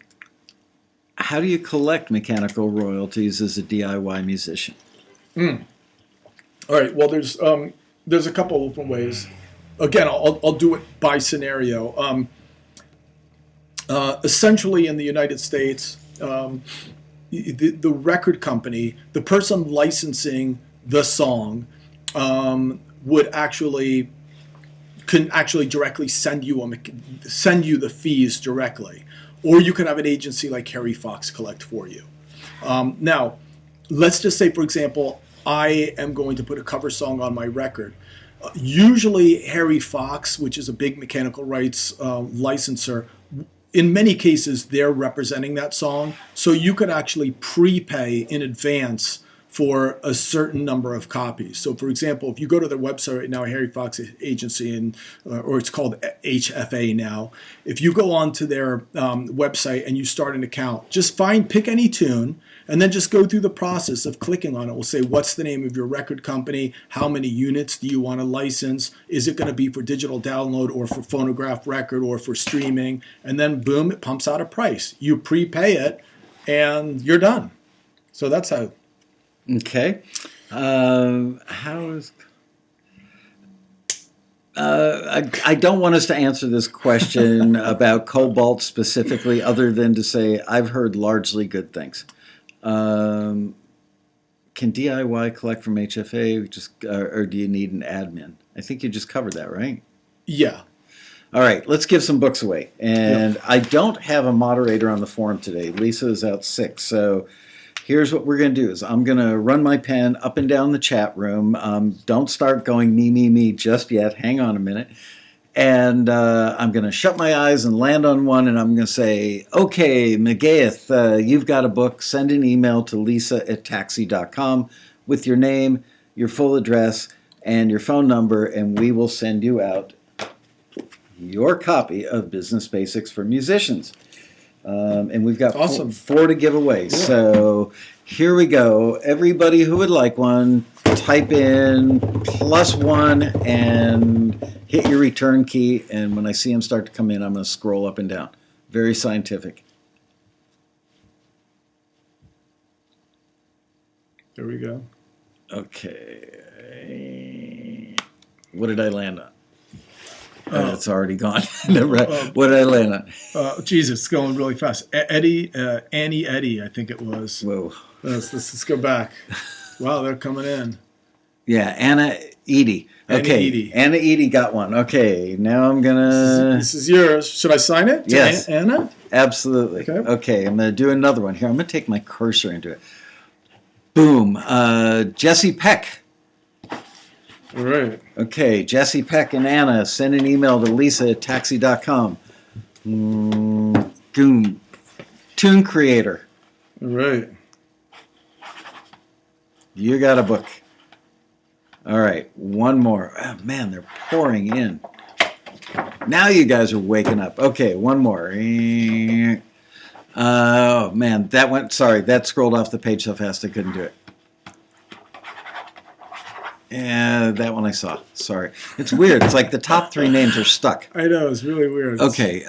How do you collect mechanical royalties as a DIY musician? All right. Well, there's a couple of different ways. Again, I'll do it by scenario. Essentially, in the United States, the record company, the person licensing the song, can actually directly send you the fees directly, or you can have an agency like Harry Fox collect for you. Now, let's just say, for example, I am going to put a cover song on my record. Usually, Harry Fox, which is a big mechanical rights licensor, in many cases, they're representing that song. So you could actually prepay in advance for a certain number of copies. So, for example, if you go to their website right now, Harry Fox Agency, and or it's called HFA now. If you go onto their website and you start an account, just pick any tune, and then just go through the process of clicking on it. We'll say, what's the name of your record company? How many units do you want to license? Is it going to be for digital download or for phonograph record or for streaming? And then boom, it pumps out a price. You prepay it and you're done. So that's how. Okay. I don't want us to answer this question about Cobalt specifically, other than to say I've heard largely good things. Can DIY collect from HFA, or do you need an admin? I think you just covered that, right? Yeah. All right, let's give some books away. And I don't have a moderator on the forum today. Lisa is out sick, so here's what we're going to do is I'm going to run my pen up and down the chat room. Don't start going me just yet. Hang on a minute. And I'm going to shut my eyes and land on one, and I'm going to say, okay, McGaith, you've got a book. Send an email to lisa@taxi.com with your name, your full address, and your phone number, and we will send you out your copy of Business Basics for Musicians. And we've got awesome. four to give away. Yeah. So here we go. Everybody who would like one, type in +1 and hit your return key. And when I see them start to come in, I'm going to scroll up and down. Very scientific. There we go. Okay. What did I land on? It's already gone. What did I land on? Jesus, it's going really fast. Annie Eddie, I think it was. Whoa. Let's go back. Wow, they're coming in. Yeah, Anna Edie. Okay, Anna Edie got one. Okay, now I'm going to... This is yours. Should I sign it? Yes. Anna? Absolutely. Okay, I'm going to do another one here. I'm going to take my cursor into it. Boom. Jesse Peck. All right. Okay, Jesse Peck and Anna, send an email to lisa@taxi.com. Boom. Tune creator. All right. You got a book. All right, one more. Oh, man, they're pouring in. Now you guys are waking up. Okay, one more. Oh, man, that scrolled off the page so fast I couldn't do it. Yeah, that one I saw. Sorry. It's weird. It's like the top 3 names are stuck. I know. It's really weird. Okay.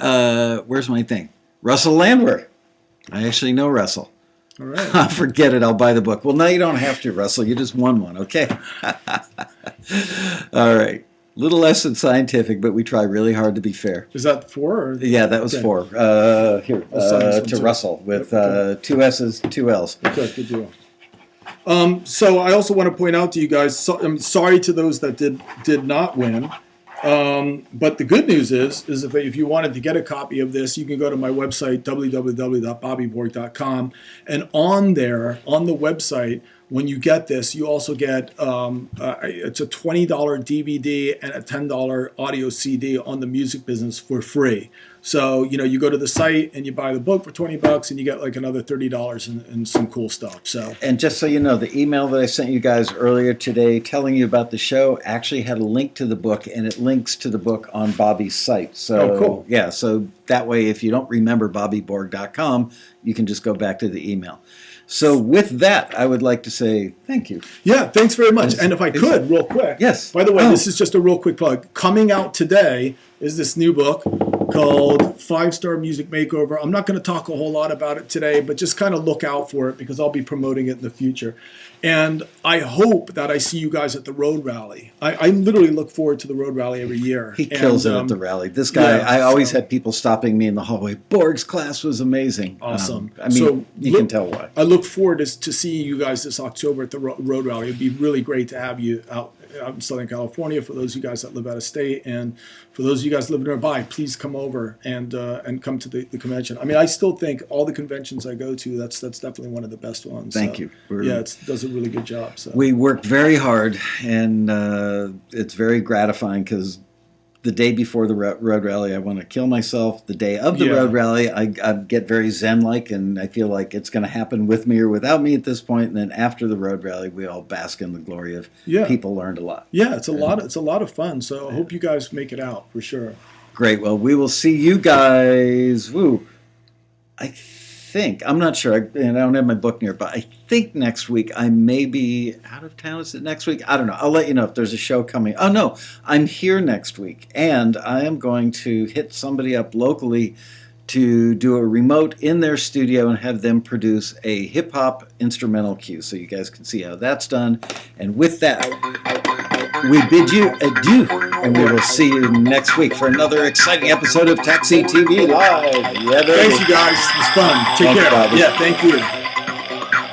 Where's my thing? Russell Landwehr. I actually know Russell. All right. Forget it. I'll buy the book. Well, no, you don't have to, Russell. You just won one. Okay. All right. Little less than scientific, but we try really hard to be fair. Is that 4? Or? Yeah, that was 4. Here, to Russell with 2 S's, 2 L's. Okay, good deal. So I also want to point out to you guys, I'm sorry to those that did not win. But the good news is if you wanted to get a copy of this, you can go to my website, www.bobbyborg.com. And on there, on the website, when you get this, you also get it's a $20 DVD and a $10 audio CD on the music business for free. So, you go to the site and you buy the book for $20 and you get like another $30 and some cool stuff. So, and just so you know, the email that I sent you guys earlier today telling you about the show actually had a link to the book, and it links to the book on Bobby's site. So, cool. Yeah, so that way if you don't remember bobbyborg.com, you can just go back to the email. So with that, I would like to say thank you. Yeah, thanks very much. And if I could, real quick. Yes. By the way, this is just a real quick plug. Coming out today is this new book called 5-Star Music Makeover. I'm not going to talk a whole lot about it today, but just kind of look out for it because I'll be promoting it in the future. And I hope that I see you guys at the Road Rally. I literally look forward to the Road Rally every year. He kills it at the rally. This guy, I always had people stopping me in the hallway. Borg's class was amazing. Awesome. You can tell why. I look forward to seeing you guys this October at the Road Rally. It'd be really great to have you out in Southern California, for those of you guys that live out of state, and for those of you guys living nearby, please come over and come to the convention. I mean, I still think all the conventions I go to, that's definitely one of the best ones. Thank you. It does a really good job. So we worked very hard, and it's very gratifying because the day before the road rally, I want to kill myself. The day of the road rally, I get very zen-like, and I feel like it's going to happen with me or without me at this point. And then after the road rally, we all bask in the glory of people learned a lot. Yeah, it's a lot of fun. So I hope you guys make it out for sure. Great. Well, we will see you guys. I think, I'm not sure, and I don't have my book near, but I think next week I may be out of town. Is it next week? I don't know. I'll let you know if there's a show coming. Oh, no, I'm here next week, and I am going to hit somebody up locally to do a remote in their studio and have them produce a hip-hop instrumental cue so you guys can see how that's done. And with that, we bid you adieu, and we will see you next week for another exciting episode of Taxi TV Live. Thanks, you guys. It's fun. Take care. Bobby. Yeah, thank you.